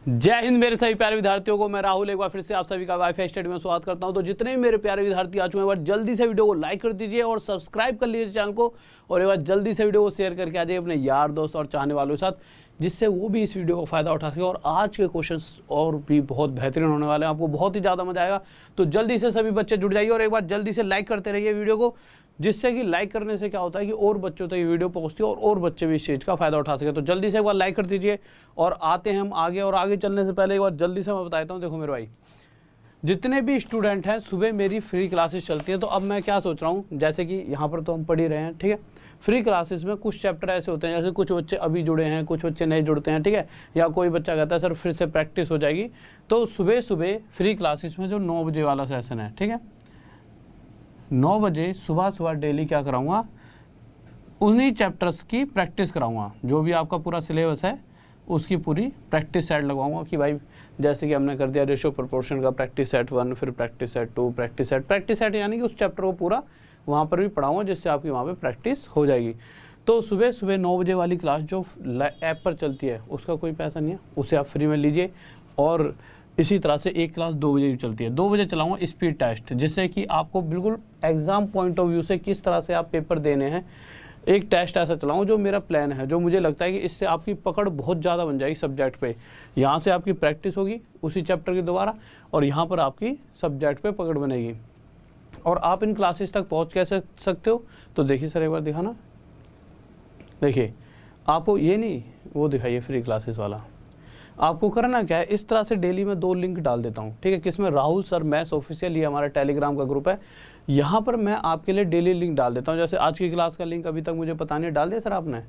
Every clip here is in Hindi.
जय हिंद मेरे सभी प्यारे विद्यार्थियों को। मैं राहुल एक बार फिर से आप सभी का वाईफाई स्टडी में स्वागत करता हूं। तो जितने भी मेरे प्यारे विद्यार्थी आ चुके हैं, एक बार जल्दी से वीडियो को लाइक कर दीजिए और सब्सक्राइब कर लीजिए चैनल को, और एक बार जल्दी से वीडियो को शेयर करके आ जाइए अपने यार दोस्त और चाहने वालों के साथ, जिससे वो भी इस वीडियो का फायदा उठा सके। और आज के क्वेश्चंस और भी बहुत बेहतरीन होने वाले हैं, आपको बहुत ही ज़्यादा मजा आएगा। तो जल्दी से सभी बच्चे जुड़ जाइए और एक बार जल्दी से लाइक करते रहिए वीडियो को, जिससे कि लाइक करने से क्या होता है कि और बच्चों तक ये वीडियो पहुंचती है और बच्चे भी इस चीज़ का फायदा उठा सके। तो जल्दी से एक बार लाइक कर दीजिए और आते हैं हम आगे। और आगे चलने से पहले एक बार जल्दी से मैं बताता हूँ, देखो मेरे भाई, जितने भी स्टूडेंट हैं, सुबह मेरी फ्री क्लासेस चलती हैं। तो अब मैं क्या सोच रहा हूँ, जैसे कि यहाँ पर तो हम पढ़ ही रहे हैं, ठीक है। फ्री क्लासेस में कुछ चैप्टर ऐसे होते हैं, जैसे कुछ बच्चे अभी जुड़े हैं, कुछ बच्चे नहीं जुड़ते हैं, ठीक है। या कोई बच्चा कहता है सर फिर से प्रैक्टिस हो जाएगी, तो सुबह सुबह फ्री क्लासेस में जो 9 बजे वाला सेशन है, ठीक है, 9 बजे सुबह डेली क्या कराऊंगा, उन्हीं चैप्टर्स की प्रैक्टिस कराऊंगा। जो भी आपका पूरा सिलेबस है उसकी पूरी प्रैक्टिस सेट लगवाऊंगा कि भाई जैसे कि हमने कर दिया रेशियो प्रोपोर्शन का प्रैक्टिस सेट 1, फिर प्रैक्टिस सेट 2, प्रैक्टिस सेट यानी कि उस चैप्टर को पूरा वहाँ पर भी पढ़ाऊंगा, जिससे आपकी वहाँ पे प्रैक्टिस हो जाएगी। तो सुबह सुबह 9 बजे वाली क्लास जो ऐप पर चलती है उसका कोई पैसा नहीं है, उसे आप फ्री में लीजिए। और इसी तरह से एक क्लास 2 बजे भी चलती है, 2 बजे चलाऊंगा स्पीड टेस्ट, जिससे कि आपको बिल्कुल एग्जाम पॉइंट ऑफ व्यू से किस तरह से आप पेपर देने हैं, एक टेस्ट ऐसा चलाऊं जो मेरा प्लान है, जो मुझे लगता है कि इससे आपकी पकड़ बहुत ज़्यादा बन जाएगी सब्जेक्ट पे। यहाँ से आपकी प्रैक्टिस होगी उसी चैप्टर की दोबारा, और यहाँ पर आपकी सब्जेक्ट पे पकड़ बनेगी। और आप इन क्लासेस तक पहुँच कैसे सकते हो, तो देखिए सर एक बार दिखाना, देखिए आपको ये नहीं वो दिखाइए फ्री क्लासेस वाला। आपको करना क्या है, इस तरह से डेली मैं 2 लिंक डाल देता हूँ, ठीक है। किसमें, राहुल सर मैथ्स ऑफिशियल, ये हमारा टेलीग्राम का ग्रुप है, यहाँ पर मैं आपके लिए डेली लिंक डाल देता हूँ। जैसे आज की क्लास का लिंक अभी तक मुझे पता नहीं डाल दिया सर आपने,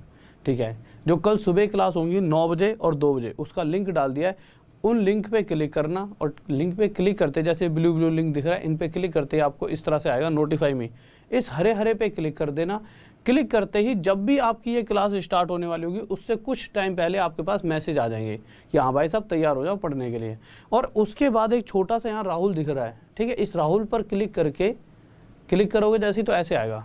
ठीक है। जो कल सुबह क्लास होंगी 9 बजे और 2 बजे, उसका लिंक डाल दिया है। उन लिंक पे क्लिक करना, और लिंक पे क्लिक करते जैसे ब्लू लिंक दिख रहा है, इन पे क्लिक करते ही आपको इस तरह से आएगा नोटिफाई मी, इस हरे पे क्लिक कर देना। क्लिक करते ही जब भी आपकी ये क्लास स्टार्ट होने वाली होगी, उससे कुछ टाइम पहले आपके पास मैसेज आ जाएंगे कि हाँ भाई साहब तैयार हो जाओ पढ़ने के लिए। और उसके बाद एक छोटा सा यहाँ राहुल दिख रहा है, ठीक है, इस राहुल पर क्लिक करोगे जैसे ही, तो ऐसे आएगा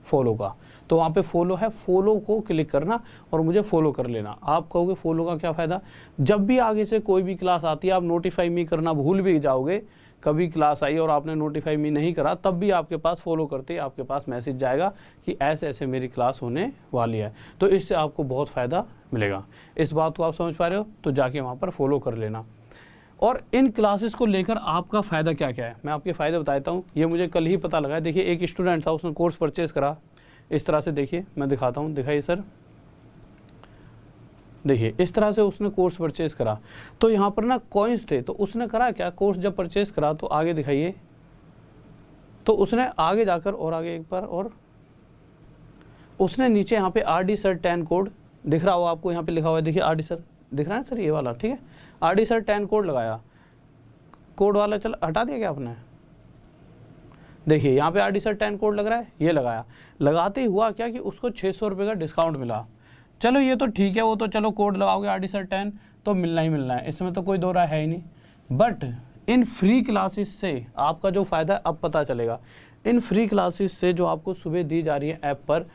फॉलो का, तो वहाँ पे फॉलो है, फॉलो को क्लिक करना और मुझे फॉलो कर लेना। आप कहोगे फॉलो का क्या फ़ायदा, जब भी आगे से कोई भी क्लास आती है आप नोटिफाई मी करना भूल भी जाओगे, कभी क्लास आई और आपने नोटिफाई मी नहीं करा, तब भी आपके पास फॉलो करते आपके पास मैसेज जाएगा कि ऐसे ऐसे मेरी क्लास होने वाली है। तो इससे आपको बहुत फ़ायदा मिलेगा। इस बात को आप समझ पा रहे हो, तो जाके वहाँ पर फॉलो कर लेना। और इन क्लासेस को लेकर आपका फ़ायदा क्या क्या है, मैं आपके फ़ायदे बताता हूँ। ये मुझे कल ही पता लगा है। देखिए एक स्टूडेंट था, उसने कोर्स परचेज़ करा, इस तरह से देखिए मैं दिखाता हूँ, दिखाइए सर, देखिए इस तरह से उसने कोर्स परचेज़ करा। तो यहाँ पर ना कॉइन्स थे, तो उसने करा क्या, कोर्स जब परचेज़ करा तो आगे दिखाइए, तो उसने आगे जाकर और आगे एक बार, और उसने नीचे यहाँ पे RD सर 10 कोड दिख रहा हो आपको, यहाँ पे लिखा हुआ है, देखिए RD सर दिख रहा है सर, ये वाला, ठीक है, RD सर 10 कोड लगाया, कोड वाला चल हटा दिया क्या आपने, देखिए यहाँ पे RD सर 10 कोड लग रहा है, ये लगाया, लगाते ही हुआ क्या कि उसको 600 रुपये का डिस्काउंट मिला। चलो ये तो ठीक है, वो तो चलो कोड लगाओगे RD सर 10 तो मिलना ही मिलना है, इसमें तो कोई दो राय है ही नहीं। बट इन फ्री क्लासेस से आपका जो फ़ायदा है अब पता चलेगा। इन फ्री क्लासेस से जो आपको सुबह दी जा रही है ऐप पर,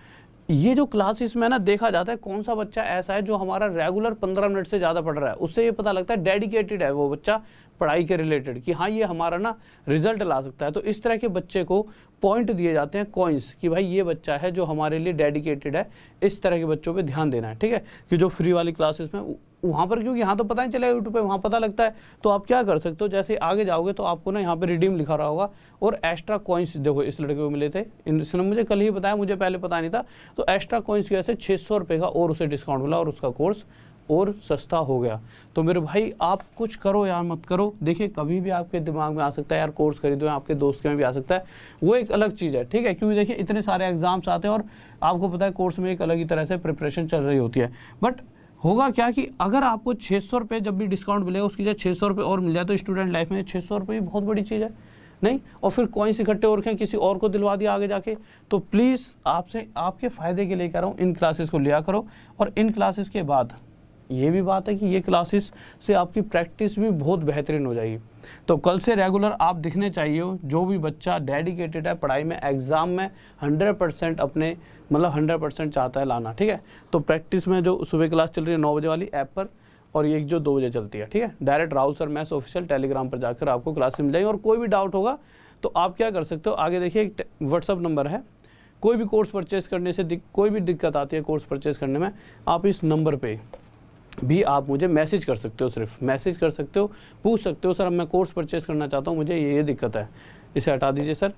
ये जो क्लासेस में ना देखा जाता है कौन सा बच्चा ऐसा है जो हमारा रेगुलर 15 मिनट से ज़्यादा पढ़ रहा है, उससे ये पता लगता है डेडिकेटेड है वो बच्चा पढ़ाई के रिलेटेड, कि हाँ ये हमारा ना रिजल्ट ला सकता है। तो इस तरह के बच्चे को पॉइंट दिए जाते हैं, कॉइन्स, कि भाई ये बच्चा है जो हमारे लिए डेडिकेटेड है। इस तरह के बच्चों पे ध्यान देना है, ठीक है। कि जो फ्री वाली क्लासेस में वहाँ पर, क्योंकि यहाँ तो पता नहीं चलेगा यूट्यूब पे, वहाँ पता लगता है। तो आप क्या कर सकते हो, जैसे आगे जाओगे तो आपको ना यहाँ पे रिडीम लिखा रहा होगा, और एक्स्ट्रा कॉइन्स, देखो इस लड़के को मिले थे, इसने मुझे कल ही बताया, मुझे पहले पता नहीं था। तो एक्स्ट्रा कॉइन्स की वजह से 600 रुपये का और उसे डिस्काउंट मिला और उसका कोर्स और सस्ता हो गया। तो मेरे भाई आप कुछ करो यार, मत करो। देखिए कभी भी आपके दिमाग में आ सकता है यार कोर्स खरीदो, आपके दोस्त के में भी आ सकता है, वो एक अलग चीज़ है, ठीक है। क्योंकि देखिए इतने सारे एग्जाम्स आते हैं और आपको पता है कोर्स में एक अलग ही तरह से प्रिपरेशन चल रही होती है। बट होगा क्या कि अगर आपको 600 रुपये जब भी डिस्काउंट मिलेगा, उसकी जगह 600 रुपये और मिल जाए, तो स्टूडेंट लाइफ में 600 रुपये बहुत बड़ी चीज़ है नहीं। और फिर कॉइन्स इकट्ठे हो रखे हैं, किसी और को दिलवा दिया आगे जाके। तो प्लीज़ आपसे आपके फ़ायदे के लिए कह रहा हूँ, इन क्लासेस को लिया करो। और इन क्लासेस के बाद ये भी बात है कि ये क्लासेस से आपकी प्रैक्टिस भी बहुत बेहतरीन हो जाएगी। तो कल से रेगुलर आप दिखने चाहिए हो। जो भी बच्चा डेडिकेटेड है पढ़ाई में, एग्ज़ाम में 100% अपने मतलब 100% चाहता है लाना, ठीक है। तो प्रैक्टिस में जो सुबह क्लास चल रही है 9 बजे वाली ऐप पर, और एक जो 2 बजे चलती है, ठीक है। Direct Rahul sir maths official Telegram पर जाकर आपको क्लास मिल जाएगी। और कोई भी डाउट होगा तो आप क्या कर सकते हो, आगे देखिए एक व्हाट्सअप नंबर है, कोई भी कोर्स परचेस करने से कोई भी दिक्कत आती है कोर्स परचेस करने में, आप इस नंबर पे भी आप मुझे मैसेज कर सकते हो, सिर्फ मैसेज कर सकते हो, पूछ सकते हो सर मैं कोर्स परचेस करना चाहता हूँ, मुझे ये दिक्कत है, इसे हटा दीजिए सर,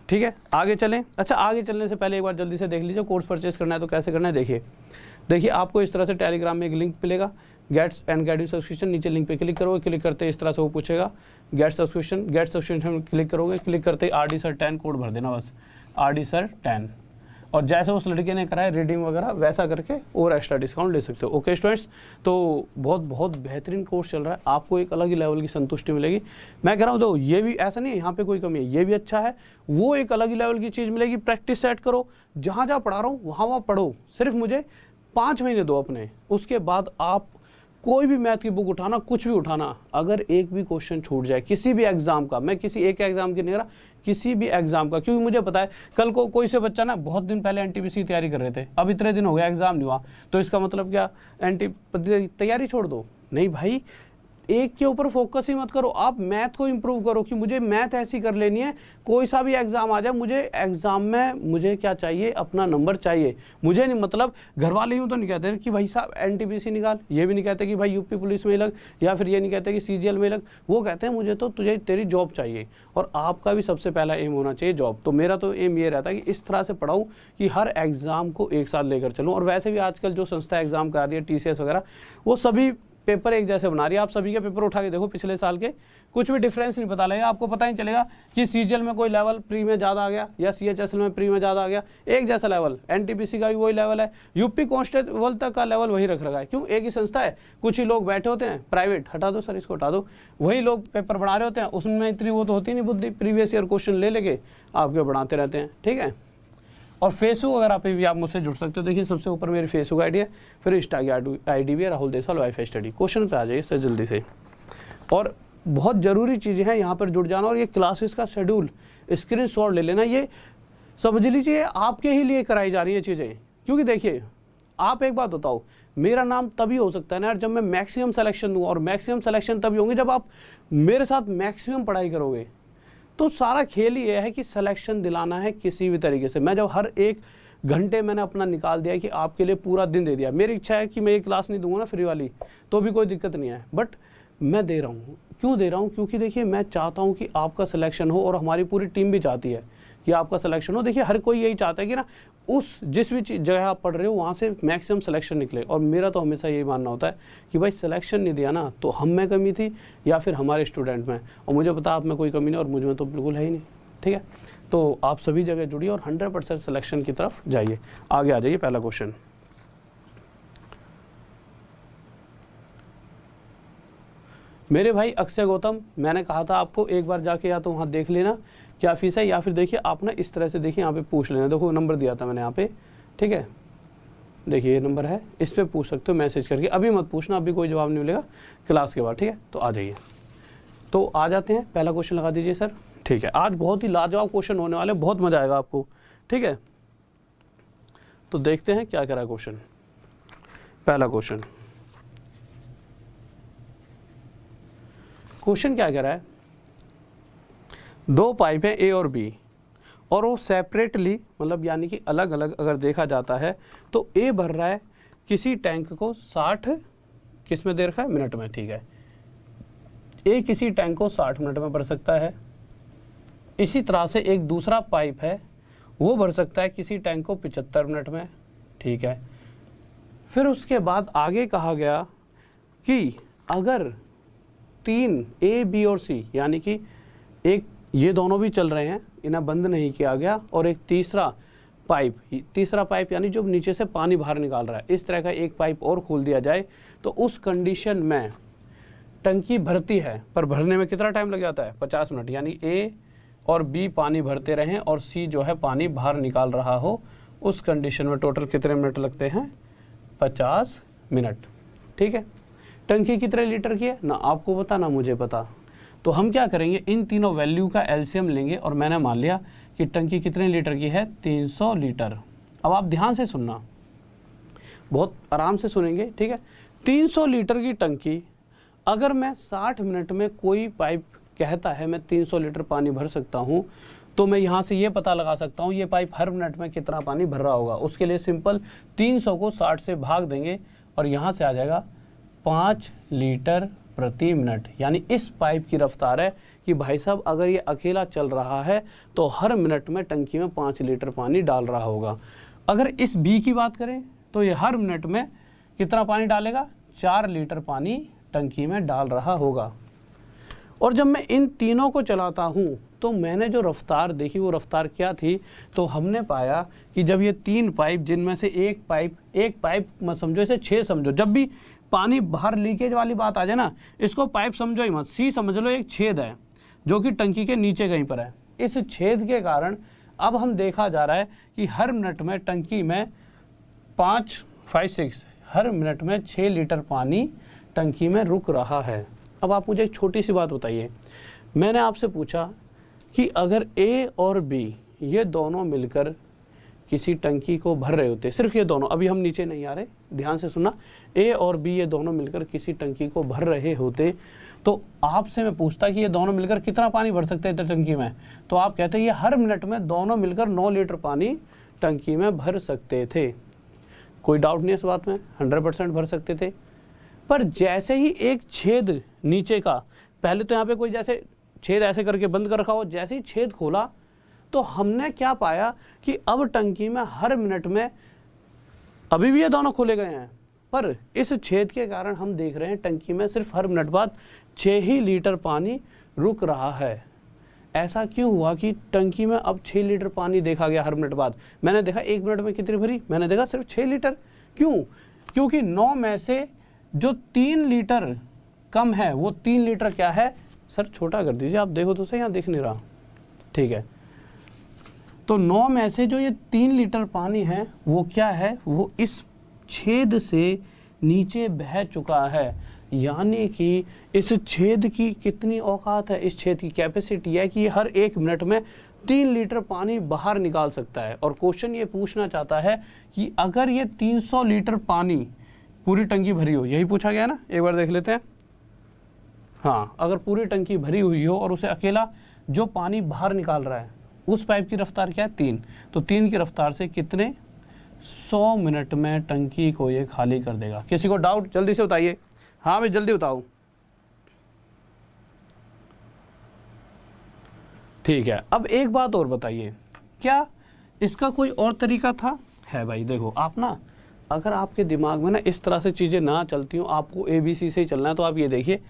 ठीक है। आगे चलें। अच्छा, आगे चलने से पहले एक बार जल्दी से देख लीजिए कोर्स परचेस करना है तो कैसे करना है। देखिए आपको इस तरह से टेलीग्राम में एक लिंक मिलेगा, गेट्स एंड गेट सब्सक्रिप्शन, नीचे लिंक पे क्लिक करोगे, क्लिक करते इस तरह से वो पूछेगा गेट सब्सक्रिप्शन क्लिक करोगे, क्लिक करते RD सर 10 कोड भर देना बस, RD सर 10, और जैसे उस लड़के ने कराया रीडिंग वगैरह वैसा करके और एक्स्ट्रा डिस्काउंट ले सकते हो। ओके स्टूडेंट्स, तो बहुत बेहतरीन कोर्स चल रहा है, आपको एक अलग ही लेवल की संतुष्टि मिलेगी। मैं कह रहा हूँ तो ये भी ऐसा नहीं है यहाँ पे कोई कमी है, ये भी अच्छा है, वो एक अलग ही लेवल की चीज़ मिलेगी। प्रैक्टिस सेट करो, जहाँ जहाँ पढ़ा रहा हूँ वहाँ पढ़ो, सिर्फ मुझे 5 महीने दो अपने, उसके बाद आप कोई भी मैथ की बुक उठाना, कुछ भी उठाना, अगर एक भी क्वेश्चन छूट जाए किसी भी एग्जाम का, मैं किसी एक एग्जाम की नहीं रहा, किसी भी एग्जाम का, क्योंकि मुझे पता है कल को कोई से बच्चा ना बहुत दिन पहले NTPC की तैयारी कर रहे थे, अब इतने दिन हो गए एग्जाम नहीं हुआ, तो इसका मतलब क्या तैयारी छोड़ दो? नहीं भाई, एक के ऊपर फोकस ही मत करो, आप मैथ को इंप्रूव करो कि मुझे मैथ ऐसी कर लेनी है, कोई सा भी एग्जाम आ जाए, मुझे एग्जाम में मुझे क्या चाहिए, अपना नंबर चाहिए। मुझे नहीं मतलब घर वाले यूँ तो नहीं कहते कि भाई साहब NTPC निकाल, ये भी नहीं कहते कि भाई UP पुलिस में लग, या फिर ये नहीं कहते कि CGL में लग, वो कहते हैं मुझे तो तुझे तेरी जॉब चाहिए, और आपका भी सबसे पहला एम होना चाहिए जॉब। तो मेरा तो एम ये रहता है कि इस तरह से पढ़ाऊँ कि हर एग्जाम को एक साथ लेकर चलूँ। और वैसे भी आजकल जो संस्था एग्जाम करा रही है TCS वगैरह, वो सभी पेपर एक जैसे बना रही है। आप सभी के पेपर उठा के देखो पिछले साल के, कुछ भी डिफरेंस नहीं पता लगेगा, आपको पता ही चलेगा कि CGL में कोई लेवल प्री में ज़्यादा आ गया या CHSL में प्री में ज़्यादा आ गया, एक जैसा लेवल। NTPC का भी वही लेवल है, UP कांस्टेबल तक का लेवल वही रख रखा है। क्यों? एक ही संस्था है, कुछ ही लोग बैठे होते हैं प्राइवेट, हटा दो सर इसको, हटा दो, वही लोग पेपर बढ़ा रहे होते हैं, उसमें इतनी वो तो होती नहीं बुद्धि, प्रीवियस ईयर क्वेश्चन ले लेके आपके बढ़ाते रहते हैं, ठीक है। और फेसबुक वगैरह पे भी आप मुझसे जुड़ सकते हो। देखिए सबसे ऊपर मेरी फेसबुक आईडी है, फिर इंस्टा की आईडी भी है, Rahul Deswal wifi study. Question पे आ जाइए सर जल्दी से। और बहुत ज़रूरी चीज़ें हैं यहाँ पर जुड़ जाना, और ये क्लासेस का शेड्यूल स्क्रीनशॉट ले लेना, ये समझ लीजिए आपके ही लिए कराई जा रही है चीज़ें। क्योंकि देखिए आप एक बात बताओ, मेरा नाम तभी हो सकता है ना यार जब मैं मैक्सिमम सिलेक्शन दूँ, और मैक्सिमम सिलेक्शन तभी होंगे जब आप मेरे साथ मैक्सिमम पढ़ाई करोगे। तो सारा खेल ये है कि सिलेक्शन दिलाना है किसी भी तरीके से। मैं जब हर एक घंटे मैंने अपना निकाल दिया कि आपके लिए पूरा दिन दे दिया, मेरी इच्छा है कि मैं ये क्लास नहीं दूंगा ना फ्री वाली, तो भी कोई दिक्कत नहीं है, बट मैं दे रहा हूँ। क्यों दे रहा हूँ? क्योंकि देखिए मैं चाहता हूँ कि आपका सिलेक्शन हो, और हमारी पूरी टीम भी चाहती है कि आपका सिलेक्शन हो। देखिए हर कोई यही चाहता है कि ना उस जिस भी जगह आप पढ़ रहे हो वहाँ से मैक्सिमम सिलेक्शन निकले। और मेरा तो हमेशा यही मानना होता है कि भाई सिलेक्शन नहीं दिया ना तो हम में कमी थी या फिर हमारे स्टूडेंट में, और मुझे पता आप में कोई कमी नहीं और मुझ में तो बिल्कुल है ही नहीं, ठीक है। तो आप सभी जगह जुड़िए और 100% सिलेक्शन की तरफ जाइए। आगे आ जाइए, पहला क्वेश्चन। मेरे भाई अक्षय गौतम, मैंने कहा था आपको एक बार जाके या तो वहाँ देख लेना क्या फीस है, या फिर देखिए आप ना इस तरह से देखिए यहाँ पे पूछ लेना। देखो नंबर दिया था मैंने यहाँ पे, ठीक है, देखिए ये नंबर है, इस पर पूछ सकते हो मैसेज करके। अभी मत पूछना, अभी कोई जवाब नहीं मिलेगा, क्लास के बाद, ठीक है। तो आ जाइए, तो आ जाते हैं, पहला क्वेश्चन लगा दीजिए सर, ठीक है। आज बहुत ही लाजवाब क्वेश्चन होने वाले, बहुत मजा आएगा आपको, ठीक है। तो देखते हैं क्या कह रहा है क्वेश्चन। पहला क्वेश्चन क्या कह रहा है, 2 पाइप है A और B, और वो सेपरेटली मतलब यानी कि अलग अलग अगर देखा जाता है तो A भर रहा है किसी टैंक को 60 किस में दे रखा है, मिनट में, ठीक है। A किसी टैंक को 60 मिनट में भर सकता है। इसी तरह से एक दूसरा पाइप है, वो भर सकता है किसी टैंक को 75 मिनट में, ठीक है। फिर उसके बाद आगे कहा गया कि अगर 3 A, B और C यानी कि एक ये दोनों भी चल रहे हैं, इन्हें बंद नहीं किया गया, और एक तीसरा पाइप यानी जो नीचे से पानी बाहर निकाल रहा है, इस तरह का एक पाइप और खोल दिया जाए, तो उस कंडीशन में टंकी भरती है, पर भरने में कितना टाइम लग जाता है, 50 मिनट। यानी A और B पानी भरते रहें और C जो है पानी बाहर निकाल रहा हो, उस कंडीशन में टोटल कितने मिनट लगते हैं, 50 मिनट, ठीक है। टंकी कितने लीटर की है ना आपको पता ना मुझे पता, तो हम क्या करेंगे, इन तीनों वैल्यू का एलसीएम लेंगे, और मैंने मान लिया कि टंकी कितने लीटर की है, 300 लीटर। अब आप ध्यान से सुनना, बहुत आराम से सुनेंगे, ठीक है। 300 लीटर की टंकी, अगर मैं 60 मिनट में कोई पाइप कहता है मैं 300 लीटर पानी भर सकता हूँ, तो मैं यहाँ से ये पता लगा सकता हूँ ये पाइप हर मिनट में कितना पानी भर रहा होगा। उसके लिए सिंपल 300 को 60 से भाग देंगे और यहाँ से आ जाएगा 5 लीटर प्रति मिनट। यानी इस पाइप की रफ्तार है कि भाई साहब अगर ये अकेला चल रहा है तो हर मिनट में टंकी में 5 लीटर पानी डाल रहा होगा। अगर इस बी की बात करें तो ये हर मिनट में कितना पानी डालेगा, 4 लीटर पानी टंकी में डाल रहा होगा। और जब मैं इन तीनों को चलाता हूँ तो मैंने जो रफ्तार देखी वो रफ्तार क्या थी, तो हमने पाया कि जब ये 3 पाइप, जिनमें से एक पाइप मत समझो, इसे 6 समझो। जब भी पानी बाहर लीकेज वाली बात आ जाए ना, इसको पाइप समझो ही मत, सी समझ लो, एक छेद है जो कि टंकी के नीचे कहीं पर है। इस छेद के कारण अब हम देखा जा रहा है कि हर मिनट में टंकी में 6 हर मिनट में 6 लीटर पानी टंकी में रुक रहा है। अब आप मुझे एक छोटी सी बात बताइए, मैंने आपसे पूछा कि अगर ए और बी ये दोनों मिलकर किसी टंकी को भर रहे होते, सिर्फ ये दोनों, अभी हम नीचे नहीं आ रहे, ध्यान से सुनना, ए और बी ये दोनों मिलकर किसी टंकी को भर रहे होते, तो आपसे मैं पूछता कि ये दोनों मिलकर कितना पानी भर सकते थे टंकी में, तो आप कहते ये हर मिनट में दोनों मिलकर 9 लीटर पानी टंकी में भर सकते थे। कोई डाउट नहीं इस बात में, 100% भर सकते थे। पर जैसे ही एक छेद नीचे का, पहले तो यहाँ पे कोई जैसे छेद ऐसे करके बंद कर रखा हो, जैसे ही छेद खोला तो हमने क्या पाया कि अब टंकी में हर मिनट में, अभी भी ये दोनों खोले गए हैं, पर इस छेद के कारण हम देख रहे हैं टंकी में सिर्फ हर मिनट बाद 6 ही लीटर पानी रुक रहा है। ऐसा क्यों हुआ कि टंकी में अब 6 लीटर पानी देखा गया हर मिनट बाद? मैंने देखा 1 मिनट में कितनी भरी, मैंने देखा सिर्फ 6 लीटर। क्यों? क्योंकि 9 में से जो 3 लीटर कम है वो 3 लीटर क्या है, सर छोटा कर दीजिए, आप देखो तो सही, यहाँ दिख नहीं रहा, ठीक है। तो 9 में से जो ये 3 लीटर पानी है वो क्या है, वो इस छेद से नीचे बह चुका है। यानी कि इस छेद की कितनी औकात है, इस छेद की कैपेसिटी है कि हर 1 मिनट में 3 लीटर पानी बाहर निकाल सकता है। और क्वेश्चन ये पूछना चाहता है कि अगर ये 300 लीटर पानी पूरी टंकी भरी हो, यही पूछा गया ना, एक बार देख लेते हैं। हाँ, अगर पूरी टंकी भरी हुई हो और उसे अकेला जो पानी बाहर निकाल रहा है उस पाइप की रफ्तार क्या है, 3, तो 3 की रफ्तार से कितने 100 मिनट में टंकी को ये खाली कर देगा। किसी को डाउट, जल्दी से बताइए। हाँ मैं जल्दी बताऊं, ठीक है। अब एक बात और बताइए, क्या इसका कोई और तरीका था? है भाई, देखो आप ना, अगर आपके दिमाग में ना इस तरह से चीज़ें ना चलती हो, आपको ABC से ही चलना है, तो आप ये देखिए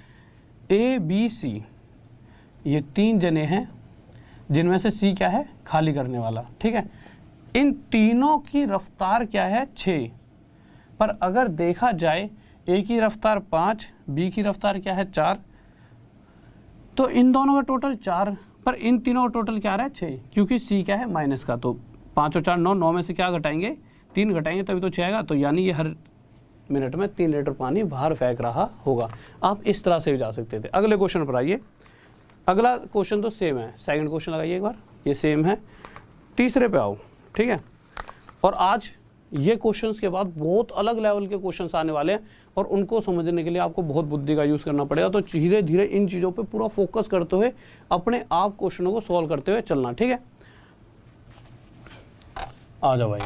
ABC, ये 3 जने हैं जिनमें से C क्या है, खाली करने वाला, ठीक है। इन तीनों की रफ्तार क्या है, 6। पर अगर देखा जाए A की रफ्तार 5, B की रफ्तार क्या है, 4, तो इन दोनों का टोटल 4, पर इन तीनों का टोटल क्या रहा है, 6, क्योंकि C क्या है माइनस का, तो 5 और 4 9, 9 में से क्या घटाएंगे, 3 घटाएंगे तभी तो 6 आएगा। तो यानी ये हर मिनट में 3 लीटर पानी बाहर फेंक रहा होगा। आप इस तरह से भी जा सकते थे। अगले क्वेश्चन पर आइए। अगला क्वेश्चन तो सेम है, सेकंड क्वेश्चन लगाइए एक बार, ये सेम है। तीसरे पे आओ, ठीक है। और आज ये क्वेश्चंस के बाद बहुत अलग लेवल के क्वेश्चंस आने वाले हैं और उनको समझने के लिए आपको बहुत बुद्धि का यूज़ करना पड़ेगा। तो धीरे धीरे इन चीज़ों पे पूरा फोकस करते हुए अपने आप क्वेश्चनों को सॉल्व करते हुए चलना, ठीक है। आ जाओ भाई।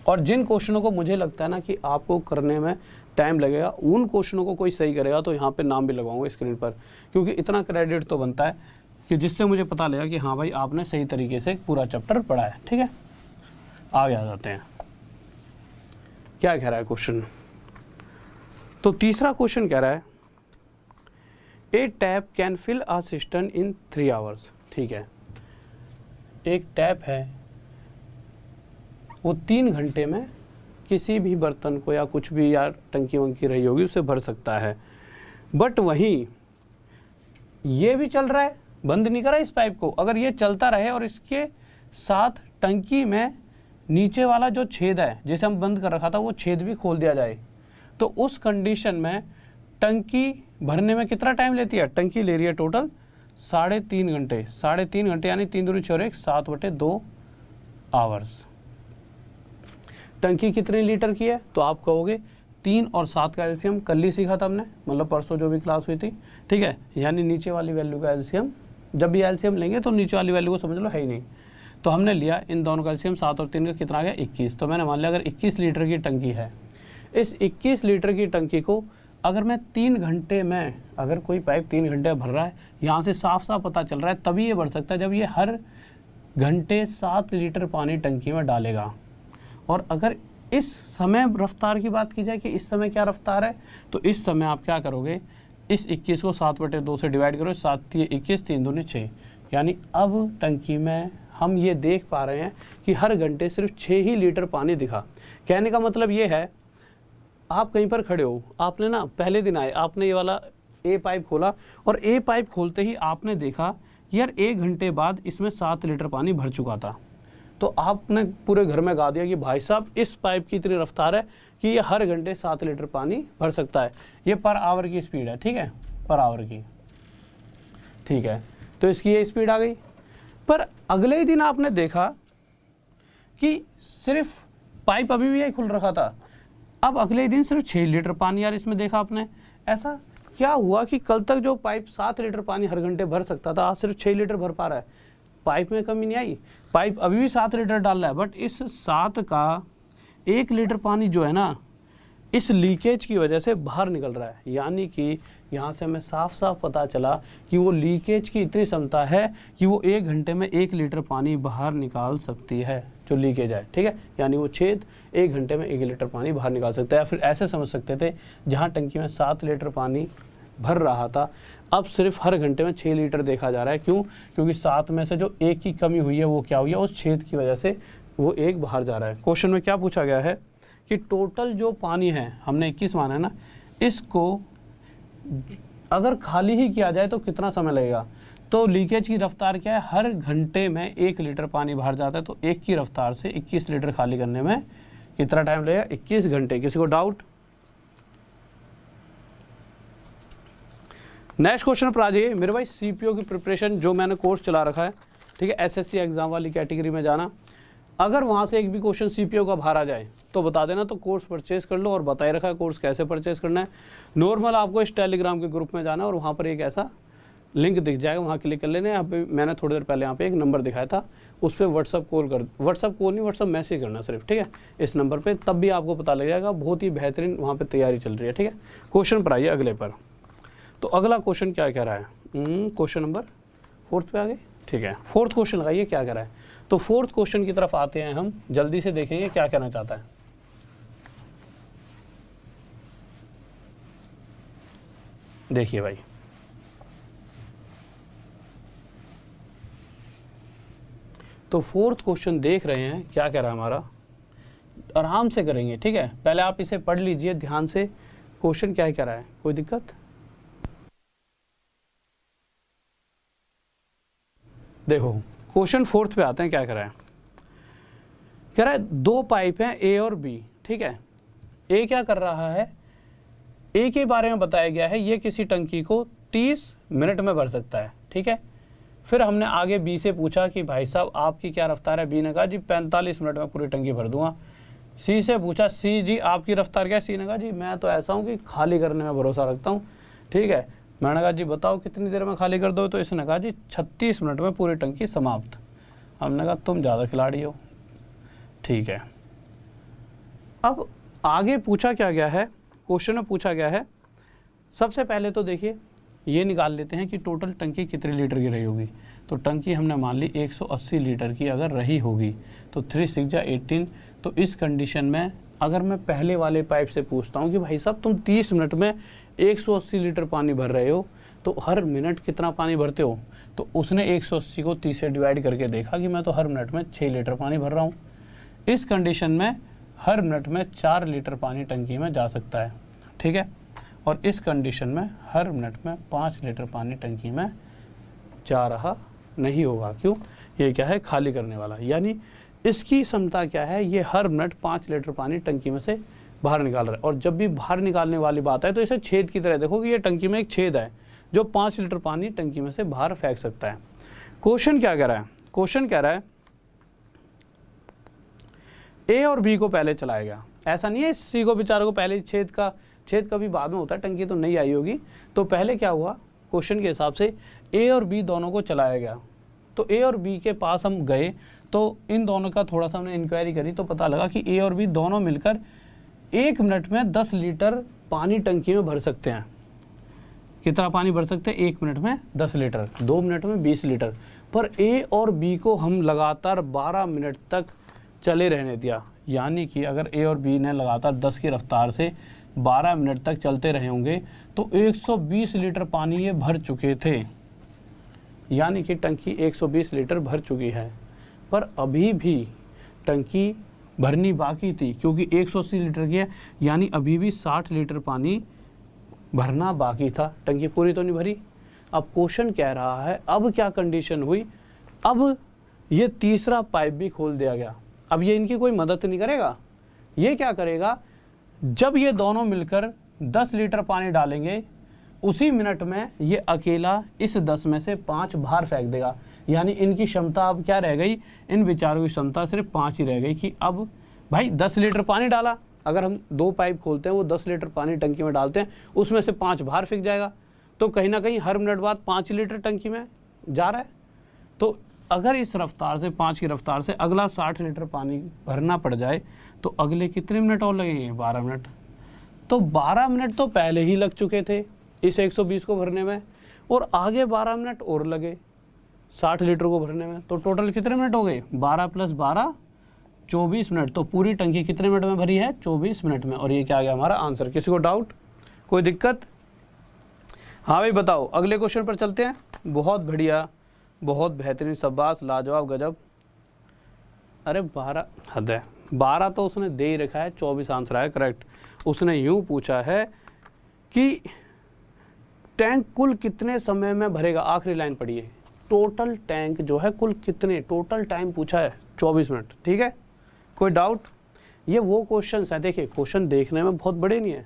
और जिन क्वेश्चनों को मुझे लगता है ना कि आपको करने में टाइम लगेगा, उन क्वेश्चनों को कोई सही करेगा तो यहाँ पे नाम भी लगाऊंगा स्क्रीन पर, क्योंकि इतना क्रेडिट तो बनता है कि जिससे मुझे पता लगेगा कि हाँ भाई आपने सही तरीके से पूरा चैप्टर पढ़ा है, ठीक है। आगे आ जाते हैं, क्या कह रहा है क्वेश्चन। तो तीसरा क्वेश्चन कह रहा है a tap can fill a system in 3 hours, ठीक है। एक टैप है, वो 3 घंटे में किसी भी बर्तन को या कुछ भी या टंकी वंकी रही होगी उसे भर सकता है। बट वहीं ये भी चल रहा है, बंद नहीं करा इस पाइप को। अगर ये चलता रहे और इसके साथ टंकी में नीचे वाला जो छेद है जिसे हम बंद कर रखा था वो छेद भी खोल दिया जाए, तो उस कंडीशन में टंकी भरने में कितना टाइम लेती है? टंकी ले रही है टोटल 3.5 घंटे। 3.5 घंटे यानी 3 दूनी 4 7/2 आवर्स। टंकी कितने लीटर की है? तो आप कहोगे 3 और 7 का एलसीएम कल ही सीखा था हमने, मतलब परसों जो भी क्लास हुई थी, ठीक है। यानी नीचे वाली वैल्यू का एलसीएम, जब भी एलसीएम लेंगे तो नीचे वाली वैल्यू को समझ लो है ही नहीं। तो हमने लिया इन दोनों का एलसीएम 7 और 3 का कितना आ गया 21। तो मैंने मान लिया अगर 21 लीटर की टंकी है, इस 21 लीटर की टंकी को अगर मैं 3 घंटे में, अगर कोई पाइप 3 घंटे भर रहा है, यहाँ से साफ साफ पता चल रहा है तभी ये भर सकता है जब ये हर घंटे 7 लीटर पानी टंकी में डालेगा। और अगर इस समय रफ्तार की बात की जाए कि इस समय क्या रफ्तार है, तो इस समय आप क्या करोगे, इस 21 को 7/2 से डिवाइड करो, 7 21 3 दूनी 6। यानी अब टंकी में हम ये देख पा रहे हैं कि हर घंटे सिर्फ 6 ही लीटर पानी दिखा। कहने का मतलब ये है, आप कहीं पर खड़े हो, आपने ना पहले दिन आए, आपने ये वाला ए पाइप खोला और ए पाइप खोलते ही आपने देखा यार 1 घंटे बाद इसमें 7 लीटर पानी भर चुका था। तो आपने पूरे घर में गा दिया कि भाई साहब इस पाइप की इतनी रफ्तार है कि ये हर घंटे 7 लीटर पानी भर सकता है। ये पर आवर की स्पीड है, ठीक है, पर आवर की, ठीक है। तो इसकी ये स्पीड आ गई। पर अगले ही दिन आपने देखा कि सिर्फ पाइप अभी भी यही खुल रखा था, अब अगले ही दिन सिर्फ 6 लीटर पानी यार इसमें देखा आपने। ऐसा क्या हुआ कि कल तक जो पाइप 7 लीटर पानी हर घंटे भर सकता था, आज सिर्फ 6 लीटर भर पा रहा है। पाइप में कमी नहीं आई, पाइप अभी भी 7 लीटर डाल रहा है, बट इस 7 का 1 लीटर पानी जो है ना, इस लीकेज की वजह से बाहर निकल रहा है। यानी कि यहाँ से हमें साफ साफ पता चला कि वो लीकेज की इतनी क्षमता है कि वो 1 घंटे में 1 लीटर पानी बाहर निकाल सकती है, जो लीकेज है, ठीक है। यानी वो छेद 1 घंटे में 1 लीटर पानी बाहर निकाल सकता है। या फिर ऐसे समझ सकते थे, जहाँ टंकी में 7 लीटर पानी भर रहा था, अब सिर्फ हर घंटे में 6 लीटर देखा जा रहा है। क्यों? क्योंकि 7 में से जो 1 की कमी हुई है वो क्या हुई है, उस छेद की वजह से वो 1 बाहर जा रहा है। क्वेश्चन में क्या पूछा गया है कि टोटल जो पानी है, हमने 21 माना है ना, इसको अगर खाली ही किया जाए तो कितना समय लगेगा। तो लीकेज की रफ्तार क्या है, हर घंटे में 1 लीटर पानी बाहर जाता है, तो 1 की रफ्तार से 21 लीटर खाली करने में कितना टाइम लगेगा, 21 घंटे। किसी को डाउट? नेक्स्ट क्वेश्चन पर आ जाइए मेरे भाई। सीपीओ की प्रिपरेशन जो मैंने कोर्स चला रखा है, ठीक है, एसएससी एग्जाम वाली कैटेगरी में जाना, अगर वहाँ से एक भी क्वेश्चन सीपीओ का बाहर आ जाए तो बता देना, तो कोर्स परचेज कर लो। और बताए रखा है कोर्स कैसे परचेज करना है। नॉर्मल आपको इस टेलीग्राम के ग्रुप में जाना है और वहाँ पर एक ऐसा लिंक दिख जाएगा, वहाँ क्लिक कर लेना है। यहाँ पे मैंने थोड़ी देर पहले यहाँ पे एक नंबर दिखाया था, उस पर व्हाट्सअप कॉल नहीं, व्हाट्सअप मैसेज करना सिर्फ, ठीक है, इस नंबर पे, तब भी आपको पता लग जाएगा। बहुत ही बेहतरीन वहाँ पे तैयारी चल रही है, ठीक है। क्वेश्चन पर आइए अगले पर। तो अगला क्वेश्चन क्या कह रहा है, क्वेश्चन नंबर 4 पे आ गए, ठीक है। 4th क्वेश्चन लगाइए क्या कह रहा है। तो 4th क्वेश्चन की तरफ आते हैं हम, जल्दी से देखेंगे क्या कहना चाहता है। देखिए भाई, तो 4th क्वेश्चन देख रहे हैं क्या कह रहा है हमारा, आराम से करेंगे, ठीक है। पहले आप इसे पढ़ लीजिए ध्यान से, क्वेश्चन क्या कह रहा है, कोई दिक्कत? देखो क्वेश्चन 4th पे आते हैं, क्या कह रहा है, कह रहा है 2 पाइप हैं ए और बी, ठीक है। ए क्या कर रहा है, ए के बारे में बताया गया है, ये किसी टंकी को 30 मिनट में भर सकता है, ठीक है। फिर हमने आगे बी से पूछा कि भाई साहब आपकी क्या रफ्तार है, बी ने कहा जी 45 मिनट में पूरी टंकी भर दूंगा। सी से पूछा, सी जी आपकी रफ्तार क्या है, सी ने कहा जी मैं तो ऐसा हूँ कि खाली करने में भरोसा रखता हूँ, ठीक है। मैंने कहा जी बताओ कितनी देर में खाली कर दो, तो इसने कहा जी 36 मिनट में पूरी टंकी समाप्त। हमने कहा तुम ज़्यादा खिलाड़ी हो, ठीक है। अब आगे पूछा क्या गया है, क्वेश्चन में पूछा गया है, सबसे पहले तो देखिए ये निकाल लेते हैं कि टोटल टंकी कितने लीटर की रही होगी। तो टंकी हमने मान ली 180 लीटर की अगर रही होगी, तो 3 6 जा 18। तो इस कंडीशन में अगर मैं पहले वाले पाइप से पूछता हूँ कि भाई साहब तुम 30 मिनट में 180 लीटर पानी भर रहे हो, तो हर मिनट कितना पानी भरते हो, तो उसने 180 को 30 से डिवाइड करके देखा कि मैं तो हर मिनट में 6 लीटर पानी भर रहा हूँ। इस कंडीशन में हर मिनट में 4 लीटर पानी टंकी में जा सकता है, ठीक है। और इस कंडीशन में हर मिनट में 5 लीटर पानी टंकी में जा रहा नहीं होगा। क्यों? ये क्या है, खाली करने वाला, यानी इसकी क्षमता क्या है, ये हर मिनट 5 लीटर पानी टंकी में से बाहर निकाल रहा है। और जब भी बाहर निकालने वाली बात है तो इसे छेद की तरह देखो कि ये टंकी में एक छेद है जो 5 लीटर पानी टंकी में से बाहर फेंक सकता है। क्वेश्चन क्या कह रहा है, क्वेश्चन कह रहा है ए और बी को पहले चलाया गया। ऐसा नहीं है सी को बेचारे को पहले छेद कभी बाद में होता है, टंकी तो नहीं आई होगी। तो पहले क्या हुआ, क्वेश्चन के हिसाब से ए और बी दोनों को चलाया गया। तो ए और बी के पास हम गए तो इन दोनों का थोड़ा सा हमने इंक्वायरी करी तो पता लगा कि ए और बी दोनों मिलकर 1 मिनट में 10 लीटर पानी टंकी में भर सकते हैं। कितना पानी भर सकते हैं? 1 मिनट में 10 लीटर, 2 मिनट में 20 लीटर। पर ए और बी को हम लगातार 12 मिनट तक चले रहने दिया, यानी कि अगर ए और बी ने लगातार 10 की रफ्तार से 12 मिनट तक चलते रहे होंगे तो 120 लीटर पानी ये भर चुके थे, यानी कि टंकी 120 लीटर भर चुकी है। पर अभी भी टंकी भरनी बाकी थी क्योंकि 180 लीटर की है, यानी अभी भी 60 लीटर पानी भरना बाकी था। टंकी पूरी तो नहीं भरी। अब क्वेश्चन कह रहा है अब क्या कंडीशन हुई, अब ये तीसरा पाइप भी खोल दिया गया। अब ये इनकी कोई मदद नहीं करेगा, ये क्या करेगा, जब ये दोनों मिलकर 10 लीटर पानी डालेंगे उसी मिनट में ये अकेला इस 10 में से 5 बाहर फेंक देगा, यानी इनकी क्षमता अब क्या रह गई, इन बेचारों की क्षमता सिर्फ 5 ही रह गई। कि अब भाई 10 लीटर पानी डाला, अगर हम 2 पाइप खोलते हैं वो 10 लीटर पानी टंकी में डालते हैं, उसमें से 5 बाहर फेंक जाएगा, तो कहीं ना कहीं हर मिनट बाद 5 लीटर टंकी में जा रहा है। तो अगर इस रफ्तार से 5 की रफ्तार से अगला 60 लीटर पानी भरना पड़ जाए तो अगले कितने मिनट और लगेंगे? 12 मिनट। तो 12 मिनट तो पहले ही लग चुके थे इस 120 को भरने में, और आगे 12 मिनट और लगे 60 लीटर को भरने में। तो टोटल कितने मिनट हो गए? 12 + 12 24 मिनट। तो पूरी टंकी कितने मिनट में भरी है? 24 मिनट में। और ये क्या आ गया हमारा आंसर। किसी को डाउट, कोई दिक्कत? हाँ भाई बताओ, अगले क्वेश्चन पर चलते हैं। बहुत बढ़िया, बहुत बेहतरीन, शाबाश, लाजवाब, गजब। अरे 12 हद है, 12 तो उसने दे ही रखा है, 24 आंसर है करेक्ट। उसने यूं पूछा है कि टैंक कुल कितने समय में भरेगा। आखिरी लाइन पढ़िए, टोटल टैंक जो है कुल कितने, टोटल टाइम पूछा है 24 मिनट। ठीक है, कोई डाउट? ये वो क्वेश्चंस हैं, देखिए क्वेश्चन देखने में बहुत बड़े नहीं है,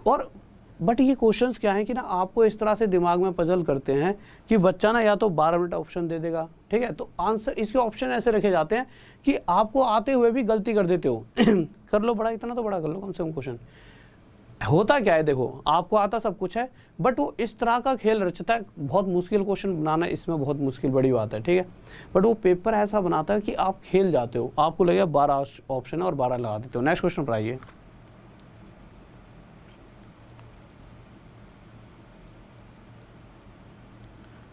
और बट ये क्वेश्चंस क्या है कि ना आपको इस तरह से दिमाग में पजल करते हैं कि बच्चा ना या तो 12 मिनट ऑप्शन दे देगा, ठीक है, तो आंसर इसके ऑप्शन ऐसे रखे जाते हैं कि आपको आते हुए भी गलती कर देते हो। कर लो बड़ा, इतना तो बड़ा कर लो कम से कम। क्वेश्चन होता क्या है, देखो आपको आता सब कुछ है, बट वो इस तरह का खेल रचता है। बहुत मुश्किल क्वेश्चन बनाना इसमें बहुत मुश्किल बड़ी बात है, ठीक है, बट वो पेपर ऐसा बनाता है कि आप खेल जाते हो, आपको लगेगा 12 ऑप्शन है और 12 लगा देते हो। नेक्स्ट क्वेश्चन पर आइए।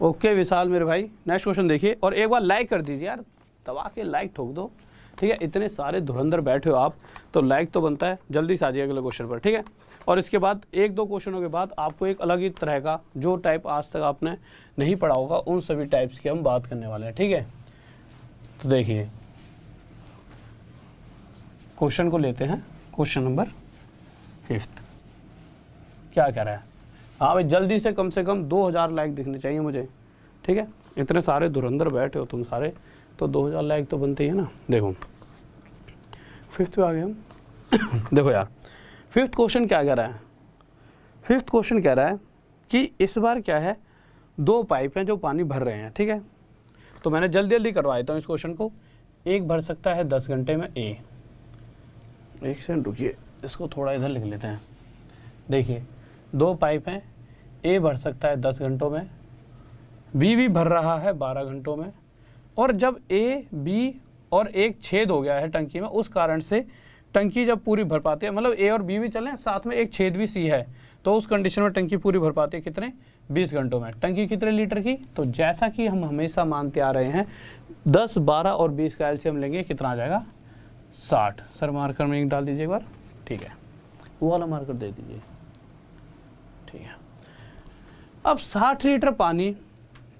ओके विशाल मेरे भाई, नेक्स्ट क्वेश्चन देखिए, और एक बार लाइक कर दीजिए यार, दबा के लाइक ठोक दो, ठीक है। इतने सारे धुरंधर बैठे हो आप, तो लाइक तो बनता है। जल्दी से आ जाइए अगले क्वेश्चन पर, ठीक है। और इसके बाद 1-2 क्वेश्चनों के बाद आपको एक अलग ही तरह का जो टाइप आज तक आपने नहीं पढ़ा होगा उन सभी टाइप्स की हम बात करने वाले हैं, ठीक है। तो देखिए क्वेश्चन को लेते हैं, क्वेश्चन नंबर 5 क्या कह रहा है। हाँ भाई जल्दी से कम 2000 लाइक दिखने चाहिए मुझे, ठीक है। इतने सारे धुरंधर बैठे हो तुम सारे, तो 2000 लाइक तो बनते ही है ना। देखो 5th पे आ गए हम। देखो यार 5th क्वेश्चन क्या कह रहा है। 5th क्वेश्चन कह रहा है कि इस बार क्या है, 2 पाइप हैं जो पानी भर रहे हैं, ठीक है। तो मैंने जल्दी जल्दी करवा देता हूँ इस क्वेश्चन को। एक भर सकता है 10 घंटे में ए, एक सेकंड रुकिए, इसको थोड़ा इधर लिख लेते हैं। देखिए 2 पाइप हैं, ए भर सकता है 10 घंटों में, बी भी भर रहा है 12 घंटों में, और जब ए बी और एक छेद हो गया है टंकी में, उस कारण से टंकी जब पूरी भर पाती है, मतलब ए और बी भी चलें साथ में एक छेद भी सी है, तो उस कंडीशन में टंकी पूरी भर पाती है कितने, 20 घंटों में। टंकी कितने लीटर की, तो जैसा कि हम हमेशा मानते आ रहे हैं 10, 12 और 20 का एलसीएम लेंगे, कितना आ जाएगा 60। सर मार्कर में एक डाल दीजिए एक बार, ठीक है, वो वाला मार्कर दे दीजिए, ठीक है। अब 60 लीटर पानी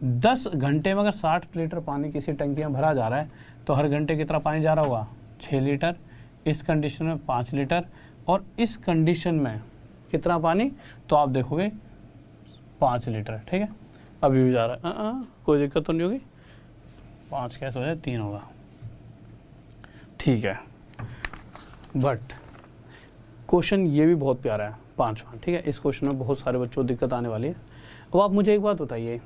10 घंटे में, अगर 60 लीटर पानी किसी टंकी में भरा जा रहा है तो हर घंटे कितना पानी जा रहा होगा, 6 लीटर। इस कंडीशन में 5 लीटर, और इस कंडीशन में कितना पानी, तो आप देखोगे 5 लीटर, ठीक है। अभी भी जा रहा है, कोई दिक्कत तो नहीं होगी। 5 कैसे हो जाए, 3 होगा, ठीक है। बट क्वेश्चन ये भी बहुत प्यारा है 5वां, ठीक है। इस क्वेश्चन में बहुत सारे बच्चों को दिक्कत आने वाली है। अब आप मुझे एक बात बताइए,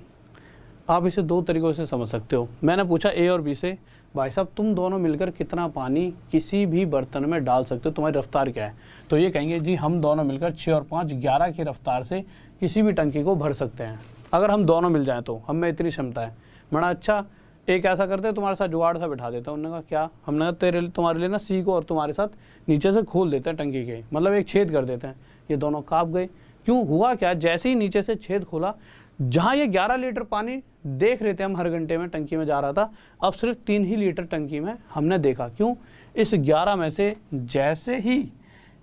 आप इसे दो तरीक़ों से समझ सकते हो। मैंने पूछा ए और बी से, भाई साहब तुम दोनों मिलकर कितना पानी किसी भी बर्तन में डाल सकते हो, तुम्हारी रफ्तार क्या है? तो ये कहेंगे जी हम दोनों मिलकर 6 और 5 11 की रफ्तार से किसी भी टंकी को भर सकते हैं। अगर हम दोनों मिल जाएँ तो हम में इतनी क्षमता है। बड़ा अच्छा, एक ऐसा करते हैं तुम्हारे साथ जुगाड़ सा बिठा देता हूँ। उन्होंने कहा क्या? हमने कहा तुम्हारे लिए ना सी को और तुम्हारे साथ नीचे से खोल देते हैं टंकी के, मतलब एक छेद कर देते हैं। ये दोनों काँप गए। क्यों? हुआ क्या, जैसे ही नीचे से छेद खोला, जहाँ ये 11 लीटर पानी देख रहे थे हम हर घंटे में टंकी में जा रहा था, अब सिर्फ 3 ही लीटर टंकी में हमने देखा। क्यों? इस 11 में से जैसे ही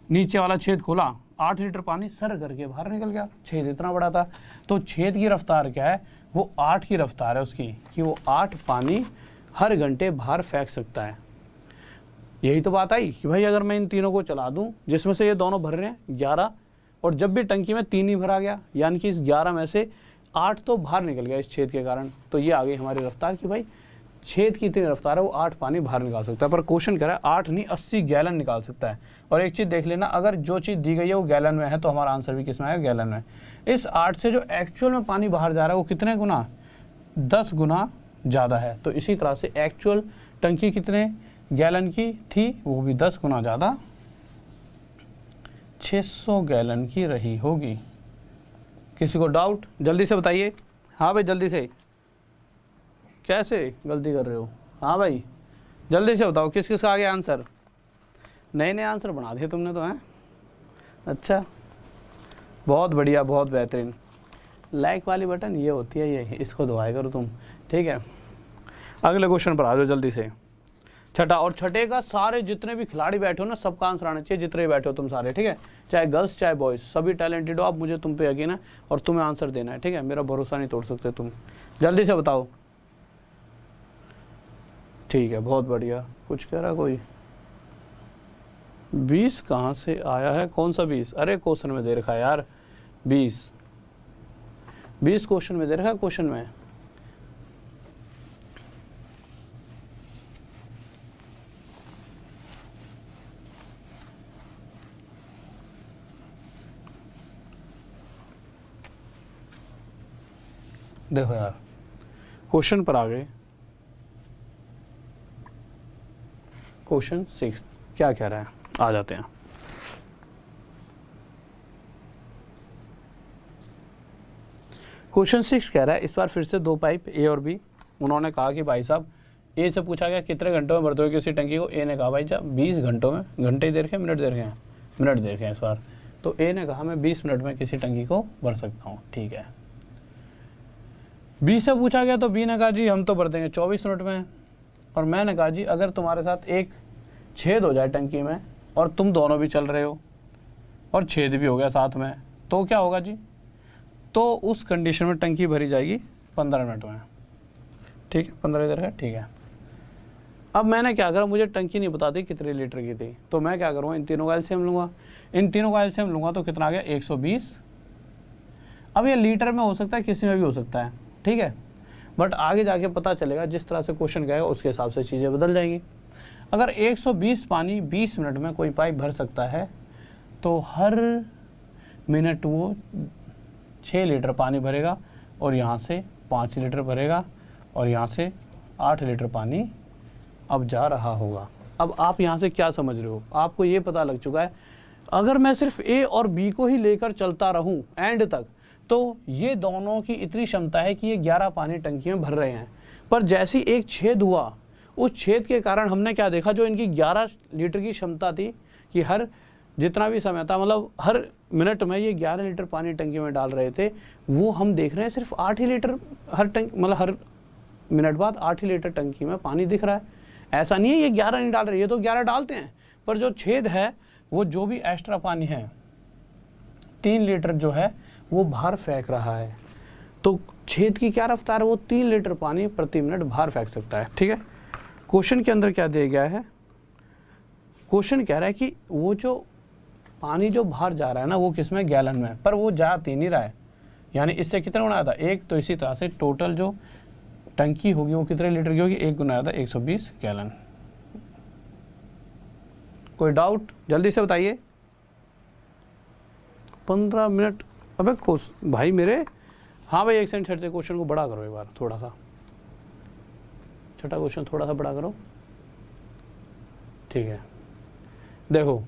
नीचे वाला छेद खोला 8 लीटर पानी सर करके बाहर निकल गया। छेद इतना बड़ा था। तो छेद की रफ्तार क्या है? वो 8 की रफ्तार है उसकी, कि वो 8 पानी हर घंटे बाहर फेंक सकता है। यही तो बात आई कि भाई अगर मैं इन तीनों को चला दूं, जिसमें से ये दोनों भर रहे हैं 11, और जब भी टंकी में 3 ही भरा गया, यानी कि इस 11 में से 8 तो बाहर निकल गया इस छेद के कारण। तो ये आ गई हमारी रफ्तार कि भाई छेद की इतनी रफ्तार है वो 8 पानी बाहर निकाल सकता है। पर क्वेश्चन कह रहा है 8 नहीं 80 गैलन निकाल सकता है। और एक चीज़ देख लेना, अगर जो चीज़ दी गई है वो गैलन में है तो हमारा आंसर भी किस में आएगा? गैलन में। इस 8 से जो एक्चुअल में पानी बाहर जा रहा है वो कितने गुना? 10 गुना ज़्यादा है। तो इसी तरह से एक्चुअल टंकी कितने गैलन की थी? वो भी 10 गुना ज़्यादा 600 गैलन की रही होगी। किसी को डाउट? जल्दी से बताइए। हाँ भाई जल्दी से। कैसे गलती कर रहे हो? हाँ भाई जल्दी से बताओ किस किस का आ गया आंसर? नए नए आंसर बना दिए तुमने तो, हैं? अच्छा बहुत बढ़िया, बहुत बेहतरीन। लाइक वाली बटन ये होती है, ये इसको दबाया करो तुम, ठीक है। अगले क्वेश्चन पर आ जाओ जल्दी से। छठा, और छठे का सारे जितने भी खिलाड़ी बैठे हो ना सबका आंसर आना चाहिए, जितने भी बैठे हो तुम सारे, ठीक है। चाहे गर्ल्स चाहे बॉयज, सभी टैलेंटेड हो आप, मुझे तुम पे यकीन है और तुम्हें आंसर देना है, ठीक है। मेरा भरोसा नहीं तोड़ सकते तुम। जल्दी से बताओ। ठीक है बहुत बढ़िया। कुछ कह रहा कोई? 20 कहाँ से आया है? कौन सा 20? अरे क्वेश्चन में दे रखा है यार 20 क्वेश्चन में दे रखा है। क्वेश्चन में देखो यार, क्वेश्चन पर आ गए। क्वेश्चन 6 क्या कह रहा है? आ जाते हैं। क्वेश्चन 6 कह रहा है, इस बार फिर से 2 पाइप ए और बी। उन्होंने कहा कि भाई साहब, ए से पूछा गया कितने घंटों में भरते हो किसी टंकी को? ए ने कहा भाई साहब 20 घंटों में। घंटे दे रखे हैं, मिनट दे रखे हैं? मिनट दे रखे हैं इस बार। तो ए ने कहा मैं 20 मिनट में किसी टंकी को भर सकता हूँ, ठीक है। बी से पूछा गया तो बी ने कहा जी हम तो भर देंगे 24 मिनट में। और मैंने कहा जी अगर तुम्हारे साथ एक छेद हो जाए टंकी में और तुम दोनों भी चल रहे हो और छेद भी हो गया साथ में, तो क्या होगा जी? तो उस कंडीशन में टंकी भरी जाएगी 15 मिनट में, ठीक है। 15 इधर है, ठीक है। अब मैंने क्या करा, मुझे टंकी नहीं बताती कितने लीटर की थी, तो मैं क्या करूँगा, इन तीनों का एलसीएम लूँगा। इन तीनों का एलसीएम लूँगा तो कितना आ गया? 120। अब ये लीटर में हो सकता है, किसी में भी हो सकता है, ठीक है। बट आगे जाके पता चलेगा, जिस तरह से क्वेश्चन गएगा उसके हिसाब से चीज़ें बदल जाएंगी। अगर 120 पानी 20 मिनट में कोई पाइप भर सकता है तो हर मिनट वो 6 लीटर पानी भरेगा और यहाँ से 5 लीटर भरेगा और यहाँ से 8 लीटर पानी अब जा रहा होगा। अब आप यहाँ से क्या समझ रहे हो? आपको ये पता लग चुका है अगर मैं सिर्फ ए और बी को ही लेकर चलता रहूँ एंड तक, तो ये दोनों की इतनी क्षमता है कि ये 11 पानी टंकी में भर रहे हैं। पर जैसी एक छेद हुआ, उस छेद के कारण हमने क्या देखा, जो इनकी 11 लीटर की क्षमता थी कि हर जितना भी समय था, मतलब हर मिनट में ये 11 लीटर पानी टंकी में डाल रहे थे, वो हम देख रहे हैं सिर्फ 8 ही लीटर हर मतलब हर मिनट बाद 8 ही लीटर टंकी में पानी दिख रहा है। ऐसा नहीं है ये 11 नहीं डाल रहे, ये तो 11 डालते हैं, पर जो छेद है वो जो भी एक्स्ट्रा पानी है 3 लीटर जो है वो बाहर फेंक रहा है। तो छेद की क्या रफ्तार है? वो 3 लीटर पानी प्रति मिनट बाहर फेंक सकता है, ठीक है। क्वेश्चन के अंदर क्या दिया गया है? क्वेश्चन कह रहा है कि वो जो पानी जो बाहर जा रहा है ना, वो किसमें? गैलन में। पर वो जा नहीं रहा है, यानी इससे कितना गुना आता है? 1। तो इसी तरह से टोटल जो टंकी होगी वो कितने लीटर की होगी? 1 गुना आता है 120 गैलन। कोई डाउट? जल्दी से बताइए। 15 मिनट। अबे भाई मेरे हाँ भाई एक सेकंड छठे क्वेश्चन को बड़ा करो एक बार थोड़ा सा, छठा क्वेश्चन थोड़ा सा बड़ा करो, ठीक है। देखो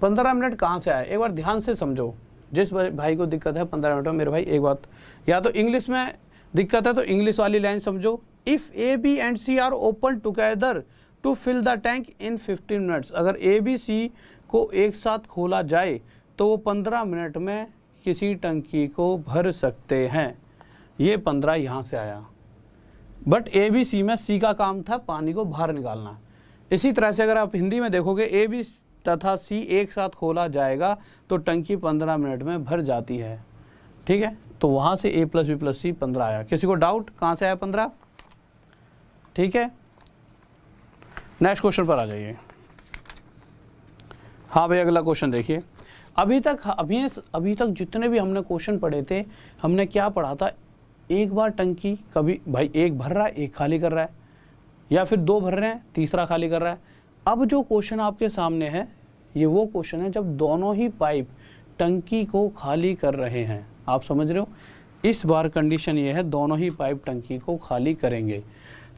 15 मिनट कहाँ से आए, एक बार ध्यान से समझो। जिस भाई को दिक्कत है 15 मिनट में, मेरे भाई एक बात, या तो इंग्लिश में दिक्कत है तो इंग्लिश वाली लाइन समझो। If A B and C are open together to fill the tank in 15 minutes, अगर ए बी सी को एक साथ खोला जाए तो वो 15 मिनट में किसी टंकी को भर सकते हैं। ये 15 यहाँ से आया, बट ए बी सी में सी का काम था पानी को बाहर निकालना। इसी तरह से अगर आप हिंदी में देखोगे ए बी तथा सी एक साथ खोला जाएगा तो टंकी 15 मिनट में भर जाती है, ठीक है। तो वहाँ से ए प्लस बी प्लस सी 15 आया। किसी को डाउट कहाँ से आया 15? ठीक है, नेक्स्ट क्वेश्चन पर आ जाइए। हाँ भाई अगला क्वेश्चन देखिए। अभी तक जितने भी हमने क्वेश्चन पढ़े थे, हमने क्या पढ़ा था, एक बार टंकी, कभी भाई एक भर रहा है एक खाली कर रहा है, या फिर दो भर रहे हैं तीसरा खाली कर रहा है। अब जो क्वेश्चन आपके सामने है ये वो क्वेश्चन है जब दोनों ही पाइप टंकी को खाली कर रहे हैं। आप समझ रहे हो, इस बार कंडीशन ये है दोनों ही पाइप टंकी को खाली करेंगे।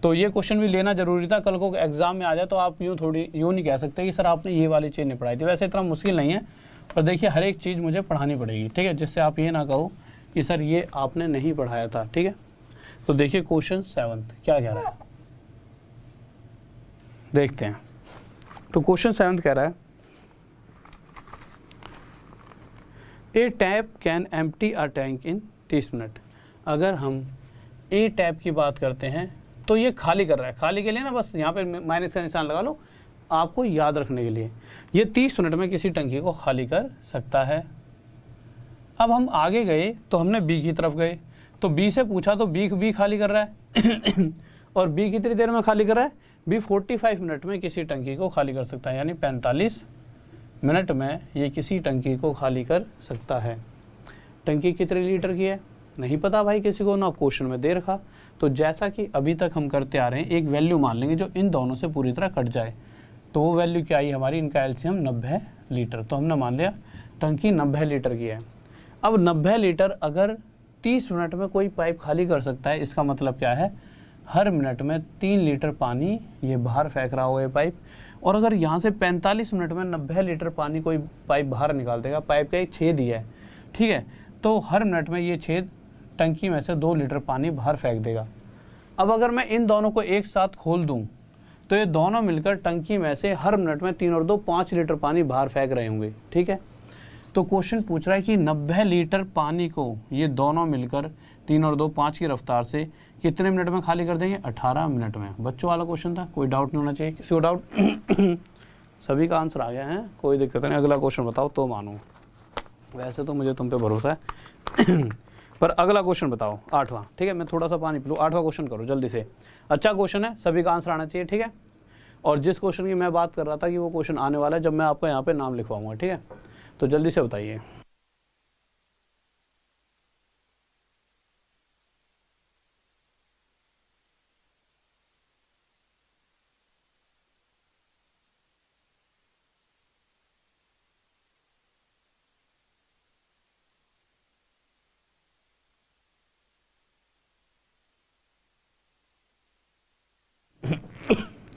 तो ये क्वेश्चन भी लेना जरूरी था, कल को एग्जाम में आ जाए तो आप यूँ नहीं कह सकते कि सर आपने ये वाली चीज़ नहीं पढ़ाई थी। वैसे इतना मुश्किल नहीं है, पर देखिए हर एक चीज़ मुझे पढ़ानी पड़ेगी, ठीक है, जिससे आप ये ना कहो कि सर ये आपने नहीं पढ़ाया था, ठीक है। तो देखिए क्वेश्चन 7 क्या कह रहा है, देखते हैं। तो क्वेश्चन 7 कह रहा है a tap can empty a tank in 30 minute. अगर हम ए टैप की बात करते हैं तो ये खाली कर रहा है, खाली के लिए ना बस यहाँ पे माइनस का निशान लगा लो आपको याद रखने के लिए। ये 30 मिनट में किसी टंकी को खाली कर सकता है। अब हम आगे गए तो हमने बी की तरफ गए, तो बी से पूछा तो बी खाली कर रहा है और बी कितनी देर में खाली कर रहा है, बी 45 मिनट में किसी टंकी को खाली कर सकता है, यानी 45 मिनट में ये किसी टंकी को खाली कर सकता है। टंकी कितने लीटर की है नहीं पता भाई किसी को, ना क्वेश्चन में दे रखा। तो जैसा कि अभी तक हम करते आ रहे हैं, एक वैल्यू मान लेंगे जो इन दोनों से पूरी तरह कट जाए। तो वो वैल्यू क्या आई हमारी, इनका एलसीएम 90 लीटर। तो हमने मान लिया टंकी 90 लीटर की है। अब 90 लीटर अगर 30 मिनट में कोई पाइप खाली कर सकता है, इसका मतलब क्या है, हर मिनट में 3 लीटर पानी ये बाहर फेंक रहा हो ये पाइप। और अगर यहाँ से 45 मिनट में 90 लीटर पानी कोई पाइप बाहर निकाल देगा, पाइप का एक छेद ही है, ठीक है, तो हर मिनट में ये छेद टंकी में से 2 लीटर पानी बाहर फेंक देगा। अब अगर मैं इन दोनों को एक साथ खोल दूं तो ये दोनों मिलकर टंकी में से हर मिनट में 3 और 2 5 लीटर पानी बाहर फेंक रहे होंगे, ठीक है। तो क्वेश्चन पूछ रहा है कि 90 लीटर पानी को ये दोनों मिलकर 3 और 2 5 की रफ्तार से कितने मिनट में खाली कर देंगे, 18 मिनट में। बच्चों वाला क्वेश्चन था, कोई डाउट नहीं होना चाहिए किसी को। डाउट सभी का आंसर आ गया है, कोई दिक्कत नहीं। अगला क्वेश्चन बताओ तो मानूँ, वैसे तो मुझे तुम पे भरोसा है पर अगला क्वेश्चन बताओ 8वां, ठीक है। मैं थोड़ा सा पानी पी लूँ, 8वां क्वेश्चन करो जल्दी से। अच्छा क्वेश्चन है, सभी का आंसर आना चाहिए, ठीक है। और जिस क्वेश्चन की मैं बात कर रहा था कि वो क्वेश्चन आने वाला है जब मैं आपको यहाँ पे नाम लिखवाऊंगा, ठीक है। तो जल्दी से बताइए।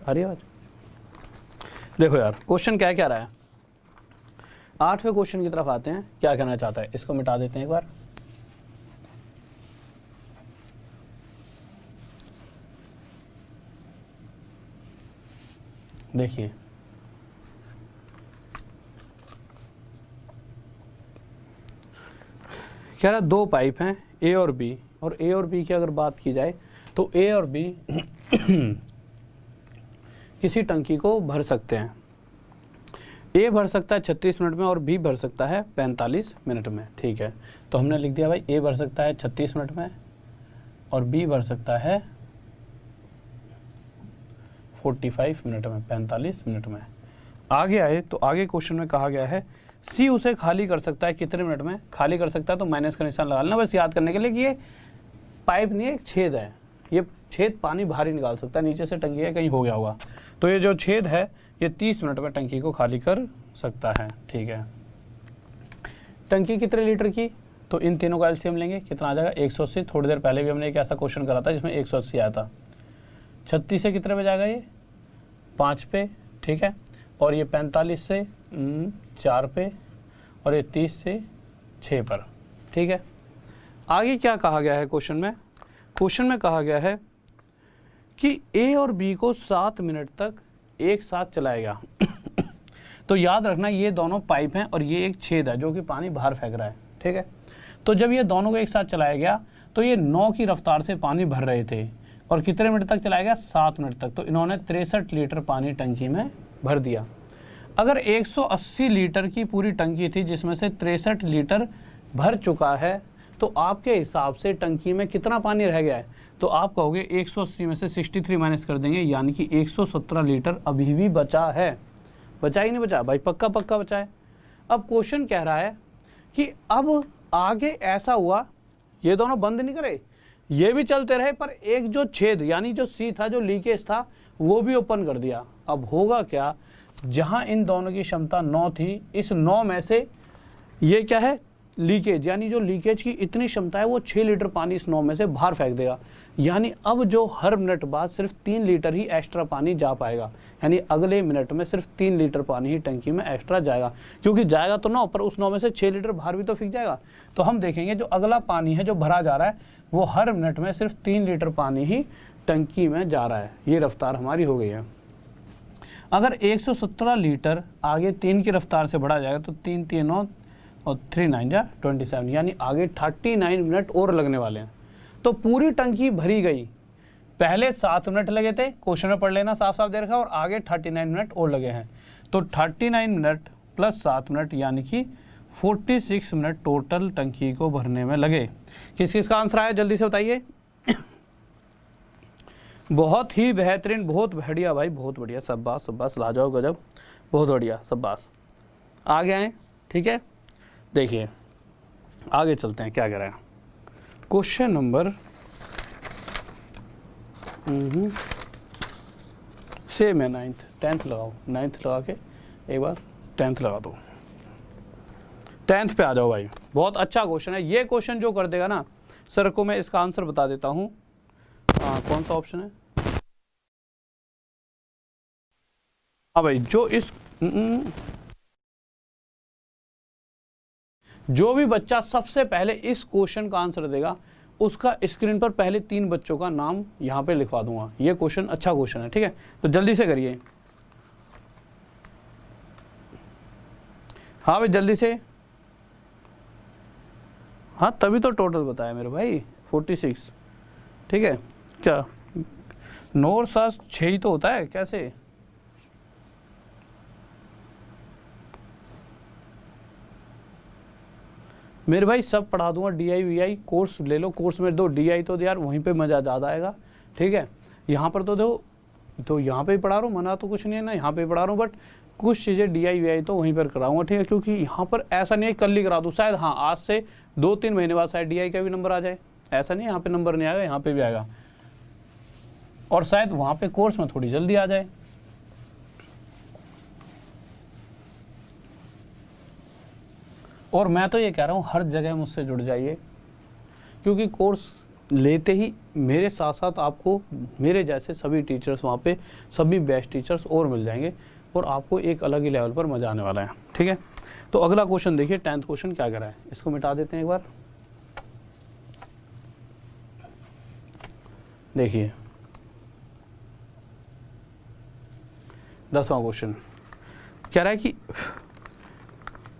अरे आज देखो यार क्वेश्चन क्या क्या रहा है। 8वें क्वेश्चन की तरफ आते हैं, क्या कहना चाहता है, इसको मिटा देते हैं एक बार। देखिए कह रहा 2 पाइप हैं ए और बी, और ए और बी की अगर बात की जाए तो ए और बी किसी टंकी को भर सकते हैं। ए भर सकता है 36 मिनट में और बी भर सकता है 45 मिनट में, ठीक है। तो हमने लिख दिया भाई ए भर सकता है 36 मिनट में और बी भर सकता है 45 मिनट में, 45 मिनट में। आगे आए तो आगे क्वेश्चन में कहा गया है सी उसे खाली कर सकता है कितने मिनट में, खाली कर सकता है तो माइनस का निशान लगा लेना बस याद करने के लिए कि ये पाइप नहीं है, एक छेद है, ये छेद पानी बाहर ही निकाल सकता है, नीचे से टंकी है कहीं हो गया होगा। तो ये जो छेद है ये 30 मिनट में टंकी को खाली कर सकता है, ठीक है। टंकी कितने लीटर की, तो इन तीनों का एलसीएम लेंगे, कितना आ जाएगा 180। थोड़ी देर पहले भी हमने एक ऐसा क्वेश्चन करा था जिसमें 180 आया था। 36 से कितने पे जाएगा, ये 5 पे, ठीक है। और ये 45 से 4 पे, और ये 30 से 6 पर, ठीक है। आगे क्या कहा गया है क्वेश्चन में? क्वेश्चन में कहा गया है कि ए और बी को 7 मिनट तक एक साथ चलाएगा। तो याद रखना ये दोनों पाइप हैं और ये एक छेद है जो कि पानी बाहर फेंक रहा है, ठीक है। तो जब ये दोनों को एक साथ चलाया गया तो ये 9 की रफ्तार से पानी भर रहे थे, और कितने मिनट तक चलाया गया, 7 मिनट तक। तो इन्होंने 63 लीटर पानी टंकी में भर दिया। अगर 180 लीटर की पूरी टंकी थी जिसमें से 63 लीटर भर चुका है, तो आपके हिसाब से टंकी में कितना पानी रह गया है? तो आप कहोगे 180 में से 63 माइनस कर देंगे, यानी कि 117 लीटर अभी भी बचा है। बचा ही नहीं बचा भाई, पक्का पक्का बचा है। अब क्वेश्चन कह रहा है कि अब आगे ऐसा हुआ, ये दोनों बंद नहीं करे, ये भी चलते रहे, पर एक जो छेद यानी जो सी था, जो लीकेज था, वो भी ओपन कर दिया। अब होगा क्या, जहां इन दोनों की क्षमता 9 थी, इस 9 में से ये क्या है, लीकेज, यानी जो लीकेज की इतनी क्षमता है वो 6 लीटर पानी इस 9 में से बाहर फेंक देगा। यानी अब जो हर मिनट बाद सिर्फ 3 लीटर ही एक्स्ट्रा पानी जा पाएगा, यानी अगले मिनट में सिर्फ 3 लीटर पानी ही टंकी में एक्स्ट्रा जाएगा। क्योंकि जाएगा तो 9, पर उस 9 में से 6 लीटर बाहर भी तो फेंक जाएगा। तो हम देखेंगे जो अगला पानी है जो भरा जा रहा है, वो हर मिनट में सिर्फ 3 लीटर पानी ही टंकी में जा रहा है। ये रफ्तार हमारी हो गई है। अगर 117 लीटर आगे 3 की रफ्तार से बढ़ा जाएगा तो 3 3 9 और 3 9 जा 27, यानी आगे 39 मिनट और लगने वाले हैं। तो पूरी टंकी भरी गई। पहले 7 मिनट लगे थे, क्वेश्चन में पढ़ लेना, साफ साफ दे रखा, और आगे 39 मिनट और लगे हैं। तो 39 मिनट प्लस 7 मिनट यानी कि 46 मिनट टोटल टंकी को भरने में लगे। किस किस का आंसर आया जल्दी से बताइए। बहुत ही बेहतरीन, बहुत बढ़िया भाई, बहुत बढ़िया, शाबाश शाबाश, लाजवाब, गजब, बहुत बढ़िया, शाबाश। आगे आए, ठीक है। देखिए आगे चलते हैं, क्या कह रहे हैं। क्वेश्चन नंबर सेम है 9th 10th लगाओ, 9th लगा के एक बार 10th लगा दो। 10th पे आ जाओ भाई, बहुत अच्छा क्वेश्चन है ये। क्वेश्चन जो कर देगा ना सर को, मैं इसका आंसर बता देता हूँ। कौन सा ऑप्शन है? हाँ भाई, जो भी बच्चा सबसे पहले इस क्वेश्चन का आंसर देगा, उसका स्क्रीन पर पहले 3 बच्चों का नाम यहाँ पे लिखवा दूंगा। ये क्वेश्चन अच्छा क्वेश्चन है, ठीक है। तो जल्दी से करिए, हाँ भाई जल्दी से। हाँ तभी तो टोटल बताया मेरे भाई 46, ठीक है। क्या 9 और 7 6 ही तो होता है, कैसे? मेरे भाई सब पढ़ा दूंगा, DI VI कोर्स ले लो, कोर्स में दो DI तो यार वहीं पे मज़ा ज़्यादा आएगा, ठीक है। यहाँ पर तो दो, तो यहाँ पे ही पढ़ा रहा हूँ, मना तो कुछ नहीं है ना, यहाँ पे ही पढ़ा रहा हूँ, बट कुछ चीज़ें DI VI तो वहीं पर कराऊंगा, ठीक है। क्योंकि यहाँ पर ऐसा नहीं है कल ही करा दूँ, शायद हाँ आज से 2-3 महीने बाद शायद DI का भी नंबर आ जाए, ऐसा नहीं यहाँ पर नंबर नहीं आएगा, यहाँ पर भी आएगा, और शायद वहाँ पर कोर्स में थोड़ी जल्दी आ जाए। और मैं तो ये कह रहा हूँ हर जगह मुझसे जुड़ जाइए, क्योंकि कोर्स लेते ही मेरे साथ साथ आपको मेरे जैसे सभी टीचर्स वहाँ पे, सभी बेस्ट टीचर्स और मिल जाएंगे, और आपको एक अलग ही लेवल पर मजा आने वाला है, ठीक है। तो अगला क्वेश्चन देखिए, 10th क्वेश्चन क्या कर रहा है, इसको मिटा देते हैं एक बार। देखिए 10वां क्वेश्चन कह रहा है कि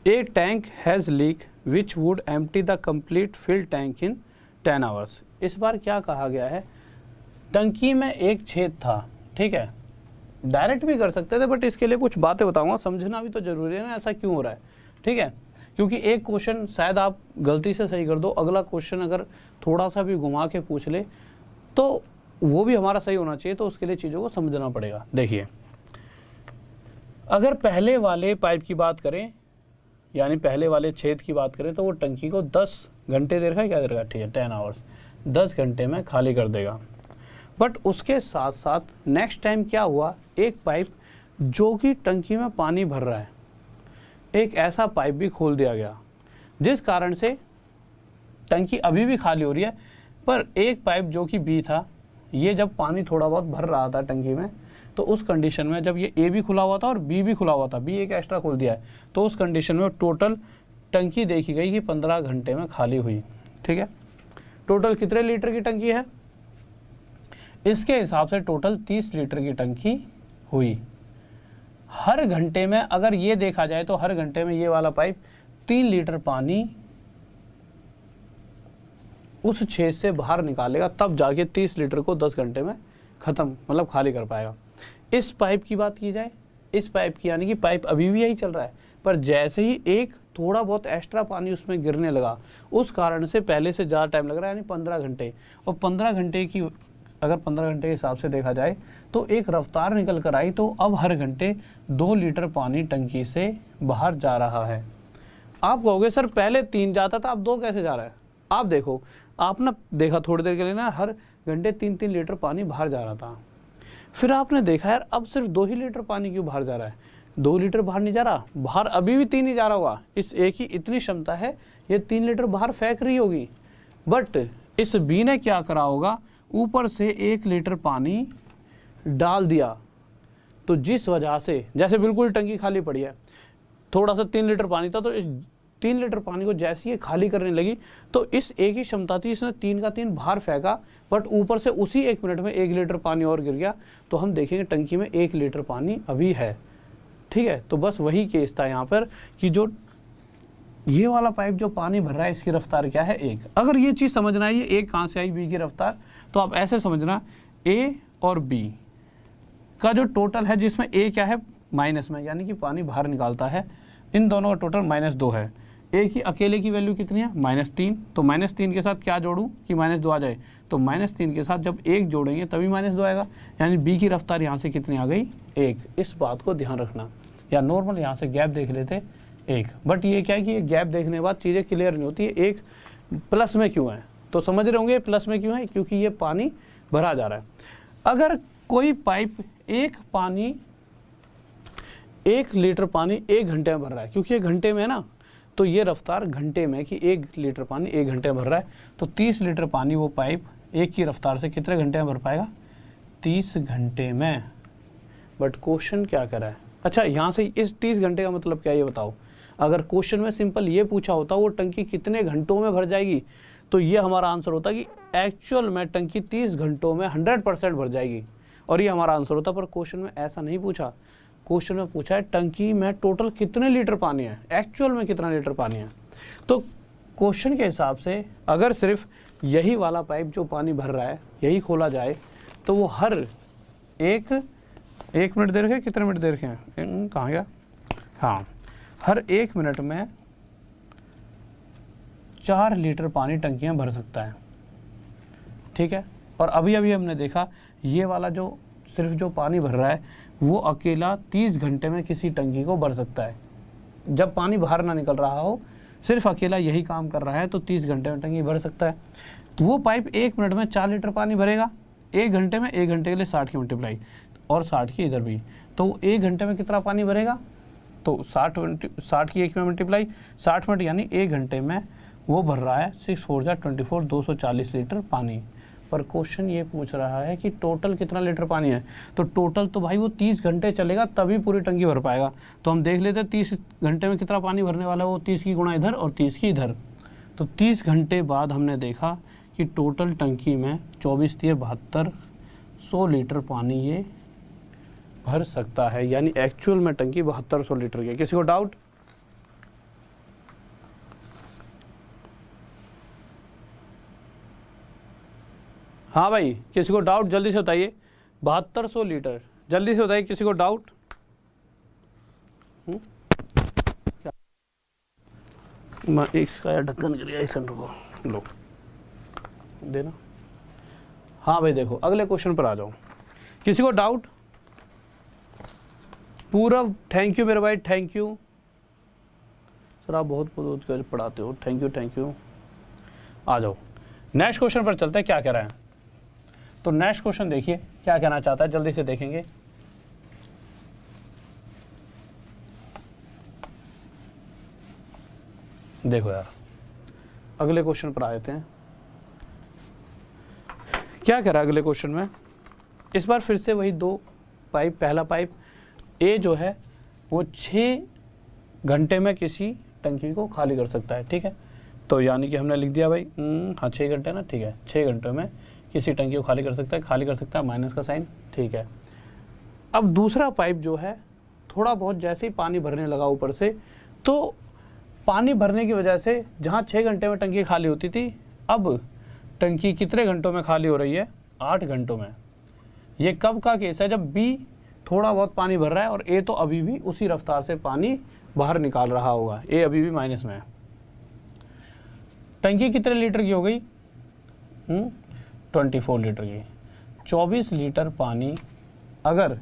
A tank has leak which would empty the complete fill tank in 10 hours। इस बार क्या कहा गया है, टंकी में एक छेद था, ठीक है। डायरेक्ट भी कर सकते थे, बट इसके लिए कुछ बातें बताऊंगा, समझना भी तो जरूरी है ना, ऐसा क्यों हो रहा है, ठीक है। क्योंकि एक क्वेश्चन शायद आप गलती से सही कर दो, अगला क्वेश्चन अगर थोड़ा सा भी घुमा के पूछ ले तो वो भी हमारा सही होना चाहिए, तो उसके लिए चीज़ों को समझना पड़ेगा। देखिए अगर पहले वाले पाइप की बात करें, यानी पहले वाले छेद की बात करें, तो वो टंकी को 10 घंटे दे रखा है, क्या दे रखा है, ठीक है 10 आवर्स, 10 घंटे में खाली कर देगा। बट उसके साथ साथ नेक्स्ट टाइम क्या हुआ, एक पाइप जो कि टंकी में पानी भर रहा है, एक ऐसा पाइप भी खोल दिया गया, जिस कारण से टंकी अभी भी खाली हो रही है, पर एक पाइप जो कि बी था, ये जब पानी थोड़ा बहुत भर रहा था टंकी में, तो उस कंडीशन में जब ये ए भी खुला हुआ था और बी भी खुला हुआ था, बी एक एक्स्ट्रा खोल दिया है, तो उस कंडीशन में टोटल टंकी देखी गई कि 15 घंटे में खाली हुई। ठीक है, टोटल कितने लीटर की टंकी है, इसके हिसाब से टोटल 30 लीटर की टंकी हुई। हर घंटे में अगर ये देखा जाए तो हर घंटे में ये वाला पाइप 3 लीटर पानी उस छेद से बाहर निकालेगा, तब जाके 30 लीटर को 10 घंटे में खत्म, मतलब खाली कर पाएगा। इस पाइप की बात की जाए, इस पाइप की, यानी कि पाइप अभी भी यही चल रहा है, पर जैसे ही एक थोड़ा बहुत एक्स्ट्रा पानी उसमें गिरने लगा, उस कारण से पहले से ज़्यादा टाइम लग रहा है, यानी 15 घंटे। और 15 घंटे की अगर 15 घंटे के हिसाब से देखा जाए तो एक रफ्तार निकल कर आई, तो अब हर घंटे 2 लीटर पानी टंकी से बाहर जा रहा है। आप कहोगे सर पहले 3 जाता था, अब 2 कैसे जा रहा है? आप देखो, आप ना देखा थोड़ी देर के लिए ना, हर घंटे 3-3 लीटर पानी बाहर जा रहा था, फिर आपने देखा यार अब सिर्फ 2 ही लीटर पानी क्यों बाहर जा रहा है? 2 लीटर बाहर नहीं जा रहा, बाहर अभी भी 3 ही जा रहा होगा। इस एक ही इतनी क्षमता है, ये 3 लीटर बाहर फेंक रही होगी, बट इस बी ने क्या करा होगा, ऊपर से 1 लीटर पानी डाल दिया। तो जिस वजह से, जैसे बिल्कुल टंकी खाली पड़ी है, थोड़ा सा 3 लीटर पानी था, तो इस 3 लीटर पानी को जैसे ये खाली करने लगी, तो इस एक ही क्षमता थी, इसने 3 का 3 बाहर फेंका, बट ऊपर से उसी 1 मिनट में 1 लीटर पानी और गिर गया। तो हम देखेंगे टंकी में 1 लीटर पानी अभी है। ठीक है, तो बस वही केस था यहाँ पर कि जो ये वाला पाइप जो पानी भर रहा है, इसकी रफ्तार क्या है, 1। अगर ये चीज़ समझना है, ये 1 कहाँ से आई, बी की रफ्तार, तो आप ऐसे समझना, ए और बी का जो टोटल है, जिसमें ए क्या है, माइनस में, यानी कि पानी बाहर निकालता है, इन दोनों का टोटल -2 है। ए की अकेले की वैल्यू कितनी है, -3, तो -3 के साथ क्या जोड़ूं कि -2 आ जाए, तो -3 के साथ जब 1 जोड़ेंगे तभी -2 आएगा, यानी बी की रफ्तार यहाँ से कितनी आ गई, 1। इस बात को ध्यान रखना, या नॉर्मल यहाँ से गैप देख लेते 1, बट ये क्या है कि ये गैप देखने के बाद चीज़ें क्लियर नहीं होती है, 1 प्लस में क्यों है, तो समझ रहे होंगे प्लस में क्यों है, क्योंकि ये पानी भरा जा रहा है। अगर कोई पाइप 1 लीटर पानी 1 घंटे में भर रहा है, क्योंकि ये घंटे में है ना, तो ये रफ्तार घंटे में कि 1 लीटर पानी 1 घंटे में भर रहा है, तो 30 लीटर पानी वो पाइप 1 की रफ्तार से कितने घंटे में भर पाएगा, 30 घंटे में। बट क्वेश्चन क्या कर रहा है, अच्छा यहाँ से इस 30 घंटे का मतलब क्या है ये बताओ। अगर क्वेश्चन में सिंपल ये पूछा होता वो टंकी कितने घंटों में भर जाएगी, तो ये हमारा आंसर होता कि एक्चुअल में टंकी 30 घंटों में 100% भर जाएगी, और ये हमारा आंसर होता। पर क्वेश्चन में ऐसा नहीं पूछा, क्वेश्चन में पूछा है टंकी में टोटल कितने लीटर पानी है, एक्चुअल में कितना लीटर पानी है। तो क्वेश्चन के हिसाब से अगर सिर्फ यही वाला पाइप जो पानी भर रहा है यही खोला जाए, तो वो हर एक मिनट दे रखे, कितने मिनट दे रखे हैं, कहाँ गया, हाँ, हर 1 मिनट में 4 लीटर पानी टंकी में भर सकता है। ठीक है, और अभी हमने देखा ये वाला जो सिर्फ जो पानी भर रहा है वो अकेला 30 घंटे में किसी टंकी को भर सकता है, जब पानी बाहर ना निकल रहा हो, सिर्फ अकेला यही काम कर रहा है, तो 30 घंटे में टंकी भर सकता है। वो पाइप 1 मिनट में 4 लीटर पानी भरेगा, 1 घंटे में, 1 घंटे के लिए 60 की मल्टीप्लाई और 60 की इधर भी, तो 1 घंटे में कितना पानी भरेगा, तो 60 की 1 में मल्टीप्लाई 60 मिनट, यानी 1 घंटे में वो भर रहा है 6 4 24 240 लीटर पानी। पर क्वेश्चन ये पूछ रहा है कि टोटल कितना लीटर पानी है, तो टोटल तो भाई वो 30 घंटे चलेगा तभी पूरी टंकी भर पाएगा। तो हम देख लेते हैं 30 घंटे में कितना पानी भरने वाला है, वो 30 की गुणा इधर और 30 की इधर, तो 30 घंटे बाद हमने देखा कि टोटल टंकी में 24 × 72 100 लीटर पानी ये भर सकता है, यानी एक्चुअल में टंकी 7200 लीटर की। किसी को डाउट? हाँ भाई, किसी को डाउट जल्दी से बताइए, 7200 लीटर, जल्दी से बताइए किसी को डाउट। इसका यार ढक्कन गिर गया, इस को लो देना। हाँ भाई देखो, अगले क्वेश्चन पर आ जाओ, किसी को डाउट? पूरब, थैंक यू मेरे भाई, थैंक यू सर, आप बहुत पढ़ाते हो, थैंक यू। आ जाओ नेक्स्ट क्वेश्चन पर चलते हैं, क्या कह रहा है। तो नेक्स्ट क्वेश्चन देखिए क्या कहना चाहता है, जल्दी से देखेंगे। देखो यार, अगले क्वेश्चन पर आ जाते हैं। क्या कह रहा है अगले क्वेश्चन में, इस बार फिर से वही 2 पाइप, पहला पाइप ए जो है वो 6 घंटे में किसी टंकी को खाली कर सकता है। ठीक है, तो यानी कि हमने लिख दिया भाई हाँ 6 घंटे ना, ठीक है 6 घंटों में किसी टंकी को खाली कर सकता है। खाली कर सकता है माइनस का साइन, ठीक है। अब दूसरा पाइप जो है थोड़ा बहुत जैसे ही पानी भरने लगा ऊपर से, तो पानी भरने की वजह से जहाँ 6 घंटे में टंकी खाली होती थी, अब टंकी कितने घंटों में खाली हो रही है, 8 घंटों में। ये कब का केस है, जब बी थोड़ा बहुत पानी भर रहा है और ए तो अभी भी उसी रफ्तार से पानी बाहर निकाल रहा होगा, ए अभी भी माइनस में है। टंकी कितने लीटर की हो गई, 24 लीटर की। 24 लीटर पानी अगर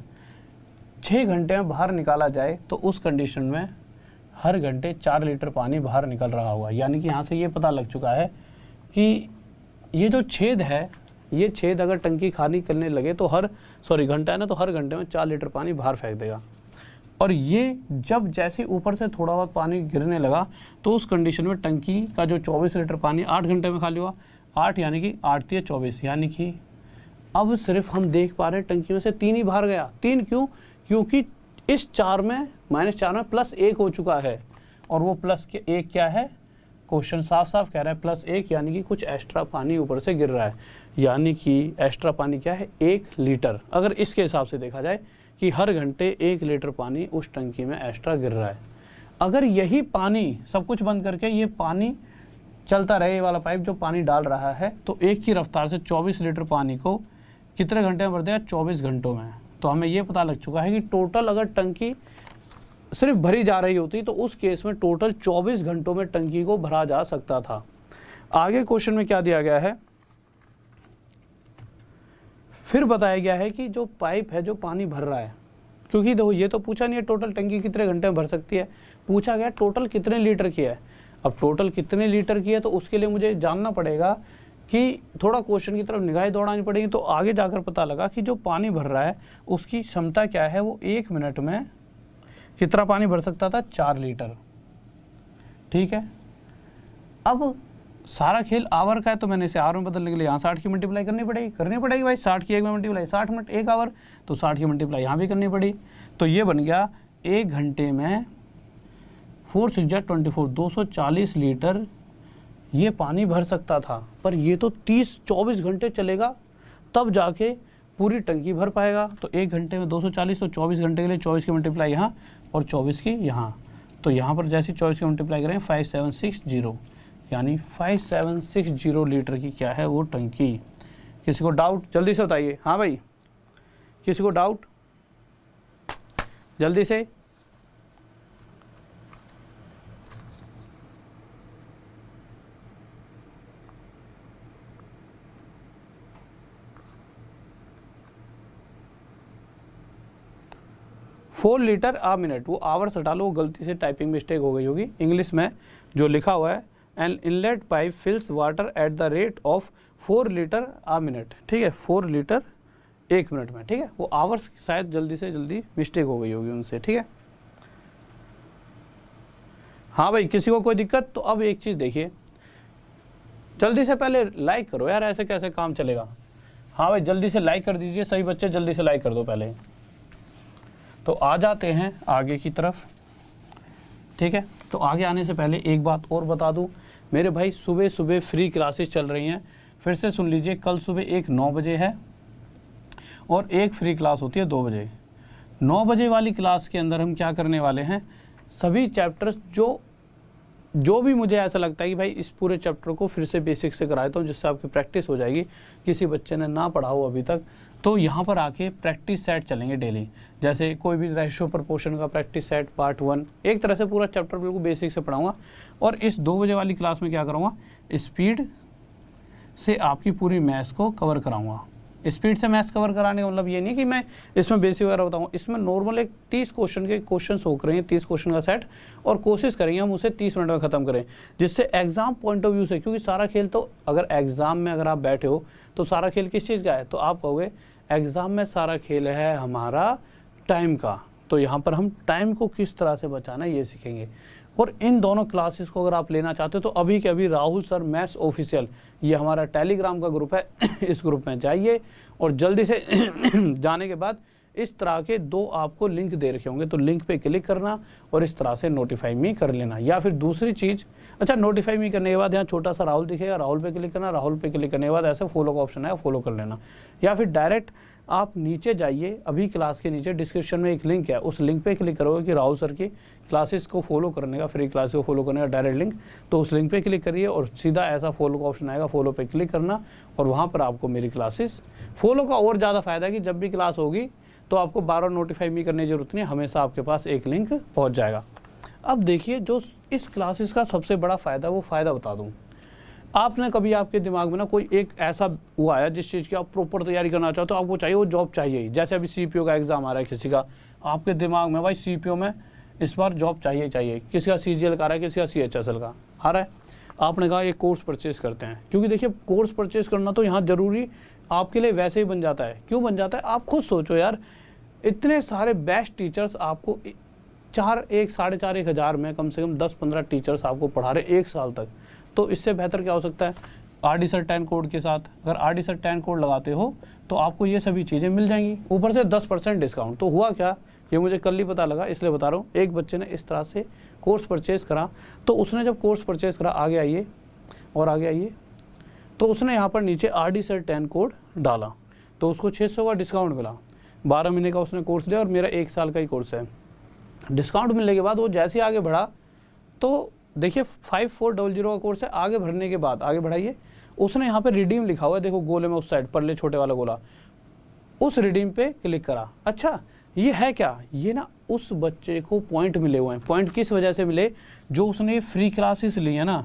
6 घंटे में बाहर निकाला जाए तो उस कंडीशन में हर घंटे 4 लीटर पानी बाहर निकल रहा होगा। यानी कि यहाँ से ये पता लग चुका है कि ये जो छेद है, ये छेद अगर टंकी खाली करने लगे तो घंटा है ना, तो हर घंटे में 4 लीटर पानी बाहर फेंक देगा। और ये जब जैसे ऊपर से थोड़ा बहुत पानी गिरने लगा तो उस कंडीशन में टंकी का जो 24 लीटर पानी 8 घंटे में खाली हुआ, 8 यानी कि 8 या 24, यानी कि अब सिर्फ हम देख पा रहे हैं टंकी में से 3 ही बाहर गया। 3 क्यों, क्योंकि इस 4 में -4 में +1 हो चुका है, और वो +1 क्या है, क्वेश्चन साफ साफ कह रहा है +1, यानी कि कुछ एक्स्ट्रा पानी ऊपर से गिर रहा है। यानी कि एक्स्ट्रा पानी क्या है, 1 लीटर। अगर इसके हिसाब से देखा जाए कि हर घंटे 1 लीटर पानी उस टंकी में एक्स्ट्रा गिर रहा है। अगर यही पानी सब कुछ बंद करके ये पानी चलता रहे, ये वाला पाइप जो पानी डाल रहा है, तो एक की रफ्तार से 24 लीटर पानी को कितने घंटे में भर देगा, 24 घंटों में। तो हमें ये पता लग चुका है कि टोटल अगर टंकी सिर्फ भरी जा रही होती तो उस केस में टोटल 24 घंटों में टंकी को भरा जा सकता था। आगे क्वेश्चन में क्या दिया गया है, फिर बताया गया है कि जो पाइप है जो पानी भर रहा है, क्योंकि देखो ये तो पूछा नहीं है टोटल टंकी कितने घंटे में भर सकती है, पूछा गया टोटल कितने लीटर की है। अब टोटल कितने लीटर की है तो उसके लिए मुझे जानना पड़ेगा कि थोड़ा क्वेश्चन की तरफ निगाहें दौड़ानी पड़ेगी। तो आगे जाकर पता लगा कि जो पानी भर रहा है उसकी क्षमता क्या है, वो 1 मिनट में कितना पानी भर सकता था, 4 लीटर। ठीक है, अब सारा खेल आवर का है तो मैंने इसे आवर में बदलने के लिए यहाँ 60 की मल्टीप्लाई करनी पड़ेगी भाई। 60 की 1 में मल्टीप्लाई 60 मिनट 1 आवर, तो 60 की मल्टीप्लाई यहाँ भी करनी पड़ी। तो ये बन गया 1 घंटे में 4 6 24 240 लीटर ये पानी भर सकता था। पर ये तो 24 घंटे चलेगा तब जाके पूरी टंकी भर पाएगा। तो 1 घंटे में 240, तो 24 घंटे के लिए 24 की मल्टीप्लाई यहाँ और 24 की यहाँ। तो यहाँ पर जैसे 24 की मल्टीप्लाई करें 5760, यानी 5760 लीटर की क्या है वो टंकी। किसी को डाउट जल्दी से बताइए, हाँ भाई किसी को डाउट जल्दी से। फोर लीटर आ मिनट, वो आवर्स हटा लो, वो गलती से टाइपिंग मिस्टेक हो गई होगी। इंग्लिश में जो लिखा हुआ है an inlet pipe fills water at the rate of 4 litre a minute. ठीक है, 4 लीटर 1 मिनट में। ठीक है, वो आवर्स शायद जल्दी से जल्दी मिस्टेक हो गई होगी उनसे। ठीक है, हाँ भाई किसी को कोई दिक्कत। तो अब एक चीज़ देखिए, जल्दी से पहले लाइक करो यार, ऐसे कैसे काम चलेगा। हाँ भाई जल्दी से लाइक कर दीजिए, सही बच्चे जल्दी से लाइक कर दो पहले। तो आ जाते हैं आगे की तरफ। ठीक है, तो आगे आने से पहले एक बात और बता दूं, मेरे भाई सुबह सुबह फ्री क्लासेस चल रही हैं। फिर से सुन लीजिए, कल सुबह एक 9 बजे है और एक फ्री क्लास होती है 2 बजे। 9 बजे वाली क्लास के अंदर हम क्या करने वाले हैं, सभी चैप्टर्स जो भी मुझे ऐसा लगता है कि भाई इस पूरे चैप्टर को फिर से बेसिक से कराता हूँ, जिससे आपकी प्रैक्टिस हो जाएगी। किसी बच्चे ने ना पढ़ा हो अभी तक तो यहाँ पर आके प्रैक्टिस सेट चलेंगे डेली। जैसे कोई भी रेशियो प्रपोर्शन का प्रैक्टिस सेट पार्ट 1, एक तरह से पूरा चैप्टर बिल्कुल बेसिक से पढ़ाऊंगा। और इस 2 बजे वाली क्लास में क्या करूँगा, स्पीड से आपकी पूरी मैथ्स को कवर कराऊंगा। स्पीड से मैथ्स कवर कराने का मतलब ये नहीं कि मैं इसमें बेसिक वगैरह बताऊँ, इसमें नॉर्मल एक 30 क्वेश्चन के क्वेश्चन हो रहे हैं, 30 क्वेश्चन का सेट, और कोशिश करेंगे हम उसे 30 मिनट में ख़त्म करें, जिससे एग्जाम पॉइंट ऑफ व्यू से, क्योंकि सारा खेल तो अगर एग्जाम में अगर आप बैठे हो तो सारा खेल किस चीज़ का है, तो आप कहोगे एग्जाम में सारा खेल है हमारा टाइम का। तो यहाँ पर हम टाइम को किस तरह से बचाना है ये सीखेंगे। और इन दोनों क्लासेस को अगर आप लेना चाहते हो तो अभी के अभी राहुल सर मैथ्स ऑफिशियल, ये हमारा टेलीग्राम का ग्रुप है, इस ग्रुप में जाइए और जल्दी से जाने के बाद इस तरह के 2 आपको लिंक दे रखे होंगे, तो लिंक पे क्लिक करना और इस तरह से नोटिफाई मी कर लेना। या फिर दूसरी चीज़, अच्छा नोटिफाई मी करने के बाद यहाँ छोटा सा राहुल दिखेगा, राहुल पे क्लिक करना, राहुल पे क्लिक करने के बाद ऐसे फॉलो का ऑप्शन है, फॉलो कर लेना। या फिर डायरेक्ट आप नीचे जाइए, अभी क्लास के नीचे डिस्क्रिप्शन में एक लिंक है, उस लिंक पे क्लिक करोगे कि राहुल सर की क्लासेस को फॉलो करने का, फ्री क्लास को फॉलो करने का डायरेक्ट लिंक, तो उस लिंक पे क्लिक करिए और सीधा ऐसा फॉलो का ऑप्शन आएगा, फॉलो पे क्लिक करना और वहाँ पर आपको मेरी क्लासेस फॉलो का और ज़्यादा फायदा है कि जब भी क्लास होगी तो आपको बार-बार नोटिफाई मी करने की जरूरत नहीं, हमेशा आपके पास एक लिंक पहुँच जाएगा। अब देखिए, जो इस क्लासेस का सबसे बड़ा फ़ायदा, वो फ़ायदा बता दूँ। आपने कभी आपके दिमाग में ना कोई एक ऐसा हुआ है जिस चीज़ की आप प्रॉपर तैयारी करना चाहते हो, आपको चाहिए वो जॉब चाहिए ही, जैसे अभी CPO का एग्ज़ाम आ रहा है किसी का, आपके दिमाग में भाई CPO में इस बार जॉब चाहिए चाहिए, किसी का CGL का आ रहा है, किसी का CHSL का आ रहा है, आपने कहा ये कोर्स परचेज़ करते हैं। क्योंकि देखिए कोर्स परचेज़ करना तो यहाँ ज़रूरी आपके लिए वैसे ही बन जाता है। क्यों बन जाता है, आप खुद सोचो यार, इतने सारे बेस्ट टीचर्स आपको 4,500 1,000 में कम से कम 10-15 टीचर्स आपको पढ़ा रहे 1 साल तक, तो इससे बेहतर क्या हो सकता है। RD Sir 10 कोड के साथ अगर RD Sir 10 कोड लगाते हो तो आपको ये सभी चीज़ें मिल जाएंगी, ऊपर से 10% डिस्काउंट। तो हुआ क्या, ये मुझे कल ही पता लगा, इसलिए बता रहा हूँ। एक बच्चे ने इस तरह से कोर्स परचेज़ करा, तो उसने जब कोर्स परचेज़ करा, आगे आइए और आगे आइए, तो उसने यहाँ पर नीचे RD Sir 10 कोड डाला, तो उसको 600 का डिस्काउंट मिला। 12 महीने का उसने कोर्स लिया और मेरा 1 साल का ही कोर्स है। डिस्काउंट मिलने के बाद वो जैसे आगे बढ़ा, तो देखिए 5400 का कोर्स है, आगे बढ़ने के बाद आगे बढ़ाइए, उसने यहाँ पे रिडीम लिखा हुआ है, देखो गोले में उस साइड परले छोटे वाला गोला, उस रिडीम पे क्लिक करा। अच्छा ये है क्या, ये ना उस बच्चे को पॉइंट मिले हुए हैं। पॉइंट किस वजह से मिले, जो उसने फ्री क्लासेस ली है ना,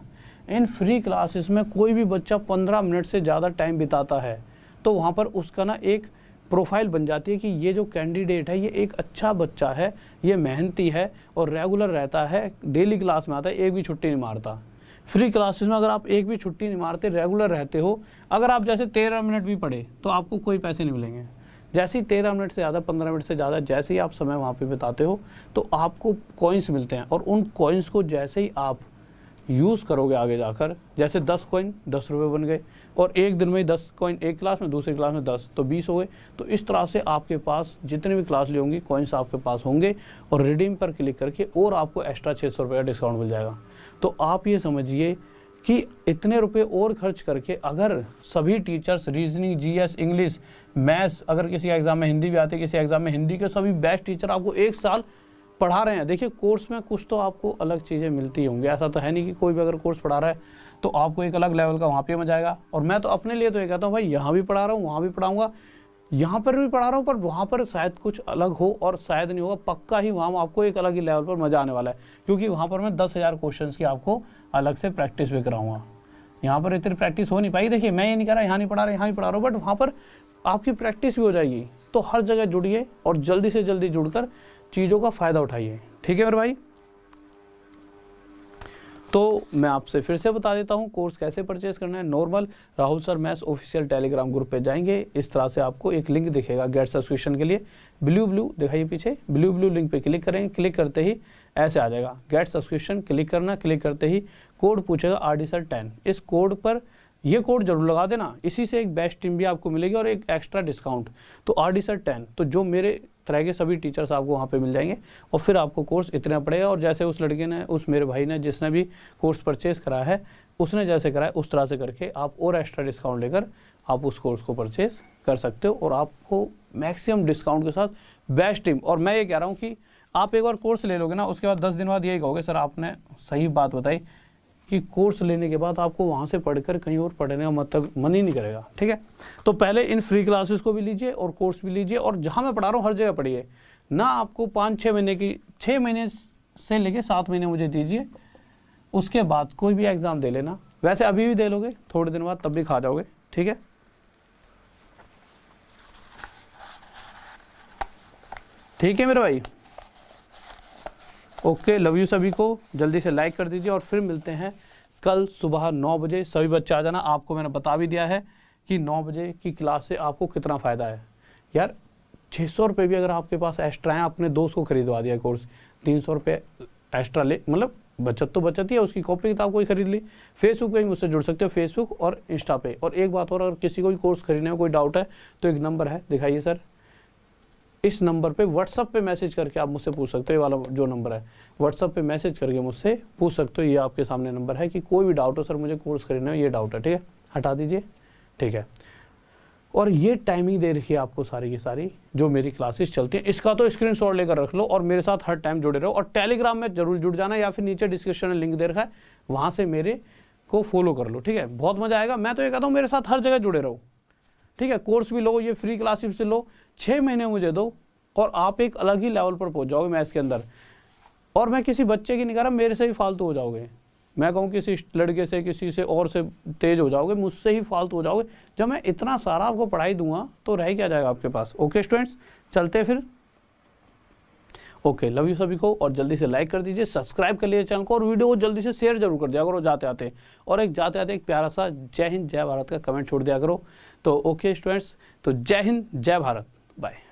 इन फ्री क्लासेस में कोई भी बच्चा 15 मिनट से ज़्यादा टाइम बिताता है तो वहाँ पर उसका ना एक प्रोफाइल बन जाती है कि ये जो कैंडिडेट है ये एक अच्छा बच्चा है, ये मेहनती है और रेगुलर रहता है, डेली क्लास में आता है, एक भी छुट्टी नहीं मारता। फ्री क्लासेस में अगर आप एक भी छुट्टी नहीं मारते, रेगुलर रहते हो, अगर आप जैसे 13 मिनट भी पढ़े तो आपको कोई पैसे नहीं मिलेंगे। जैसे ही 13 मिनट से ज़्यादा, 15 मिनट से ज़्यादा जैसे ही आप समय वहाँ पे बिताते हो तो आपको कॉइन्स मिलते हैं, और उन कॉइन्स को जैसे ही आप यूज़ करोगे आगे जाकर, जैसे 10 कॉइन 10 रुपये बन गए, और एक दिन में 10 कॉइन एक क्लास में, दूसरी क्लास में 10 तो 20 हो गए। तो इस तरह से आपके पास जितने भी क्लास ली होंगी कॉइन्स आपके पास होंगे, और रिडीम पर क्लिक करके और आपको एक्स्ट्रा 600 रुपये का डिस्काउंट मिल जाएगा। तो आप ये समझिए कि इतने रुपए और खर्च करके अगर सभी teachers reasoning, GS, English, maths, अगर किसी एग्ज़ाम में हिंदी भी आती है, किसी एग्ज़ाम में हिंदी के सभी बेस्ट टीचर आपको 1 साल पढ़ा रहे हैं। देखिए कोर्स में कुछ तो आपको अलग चीज़ें मिलती होंगी, ऐसा तो है नहीं कि कोई भी अगर कोर्स पढ़ा रहा है तो आपको एक अलग लेवल का वहाँ पे मजा आएगा। और मैं तो अपने लिए तो ये कहता हूँ भाई, यहाँ भी पढ़ा रहा हूँ, वहाँ भी पढ़ाऊँगा, यहाँ पर भी पढ़ा रहा हूँ, पर वहाँ पर शायद कुछ अलग हो, और शायद नहीं होगा, पक्का ही वहाँ आपको एक अलग ही लेवल पर मज़ा आने वाला है, क्योंकि वहाँ पर मैं 10,000 क्वेश्चन की आपको अलग से प्रैक्टिस भी कराऊंगा। यहाँ पर इतनी प्रैक्टिस हो नहीं पाई। देखिए मैं ये नहीं कह रहा यहाँ नहीं पढ़ा रहा, यहाँ ही पढ़ा रहा हूँ, बट वहाँ पर आपकी प्रैक्टिस भी हो जाएगी। तो हर जगह जुड़िए और जल्दी से जल्दी जुड़कर चीज़ों का फ़ायदा उठाइए, ठीक है मेरे भाई। तो मैं आपसे फिर से बता देता हूँ कोर्स कैसे परचेज करना है। Normal Rahul sir maths official Telegram group पे जाएंगे, इस तरह से आपको एक लिंक दिखेगा गेट सब्सक्रिप्शन के लिए, ब्लू दिखाइए पीछे, ब्लू लिंक पे क्लिक करेंगे, क्लिक करते ही ऐसे आ जाएगा गेट सब्सक्रिप्शन, क्लिक करना, क्लिक करते ही कोड पूछेगा RD Sir 10। इस कोड पर ये कोड जरूर लगा देना, इसी से एक बेस्ट टीम भी आपको मिलेगी और एक एक्स्ट्रा डिस्काउंट। तो RD Sir 10, तो जो मेरे तरह के सभी टीचर्स आपको वहाँ पे मिल जाएंगे, और फिर आपको कोर्स इतना पड़ेगा। और जैसे उस लड़के ने, उस मेरे भाई ने जिसने भी कोर्स परचेज करा है, उसने जैसे करा है उस तरह से करके आप और एक्स्ट्रा डिस्काउंट लेकर आप उस कोर्स को परचेज कर सकते हो, और आपको मैक्सिमम डिस्काउंट के साथ बेस्ट टीम। और मैं ये कह रहा हूँ कि आप एक बार कोर्स ले लोगे ना, उसके बाद 10 दिन बाद यही कहोगे सर आपने सही बात बताई कि कोर्स लेने के बाद आपको वहाँ से पढ़कर कहीं और पढ़ने का मतलब मन ही नहीं करेगा, ठीक है। तो पहले इन फ्री क्लासेस को भी लीजिए और कोर्स भी लीजिए, और जहाँ मैं पढ़ा रहा हूँ हर जगह पढ़िए ना। आपको 5-6 महीने की, 6 महीने से लेके 7 महीने मुझे दीजिए, उसके बाद कोई भी एग्ज़ाम दे लेना। वैसे अभी भी दे लोगे, थोड़े दिन बाद तब भी खा जाओगे, ठीक है। ठीक है मेरे भाई, ओके, लव यू सभी को। जल्दी से लाइक कर दीजिए, और फिर मिलते हैं कल सुबह 9 बजे। सभी बच्चे आ जाना। आपको मैंने बता भी दिया है कि 9 बजे की क्लास से आपको कितना फ़ायदा है यार। 600 रुपये भी अगर आपके पास एक्स्ट्रा हैं, अपने दोस्त को खरीदवा दिया कोर्स, 300 रुपये एक्स्ट्रा ले, मतलब बचत तो बचत ही है, उसकी कॉपी किताब कोई खरीद ली। फेसबुक पे मुझसे जुड़ सकते हो, फेसबुक और इंस्टा पे। और एक बात और, अगर किसी को भी कोर्स खरीदने में कोई डाउट है तो एक नंबर है, दिखाइए सर, इस नंबर पे व्हाट्सअप पे मैसेज करके आप मुझसे पूछ सकते हो। ये वाला जो नंबर है व्हाट्सअप पे मैसेज करके मुझसे पूछ सकते हो। ये आपके सामने नंबर है कि कोई भी डाउट हो, सर मुझे कोर्स खरीदना है, ये डाउट है, ठीक है, हटा दीजिए, ठीक है। और ये टाइमिंग दे रखी है आपको सारी की सारी जो मेरी क्लासेस चलती हैं, इसका तो स्क्रीनशॉट लेकर रख लो और मेरे साथ हर टाइम जुड़े रहो। और टेलीग्राम में जरूर जुड़ जाना, या फिर नीचे डिस्क्रिप्शन में लिंक दे रखा है, वहाँ से मेरे को फॉलो कर लो, ठीक है। बहुत मजा आएगा। मैं तो ये कहता हूँ मेरे साथ हर जगह जुड़े रहो, ठीक है। कोर्स भी लो, ये फ्री क्लासेस से लो, 6 महीने मुझे दो और आप एक अलग ही लेवल पर पहुँच जाओगे मैथ्स के अंदर। और मैं किसी बच्चे की नहीं कह रहा, मेरे से ही फालतू हो जाओगे। मैं कहूँ किसी लड़के से, किसी से और से तेज हो जाओगे, मुझसे ही फालतू हो जाओगे। जब मैं इतना सारा आपको पढ़ाई दूंगा तो रह क्या जाएगा आपके पास। ओके स्टूडेंट्स, चलते फिर। ओके, लव यू सभी को। और जल्दी से लाइक कर दीजिए, सब्सक्राइब कर लीजिए चैनल को, और वीडियो को जल्दी से शेयर जरूर कर दिया करो जाते आते। और एक जाते आते एक प्यारा सा जय हिंद जय भारत का कमेंट छोड़ दिया करो। तो ओके स्टूडेंट्स, तो जय हिंद जय भारत, बाय।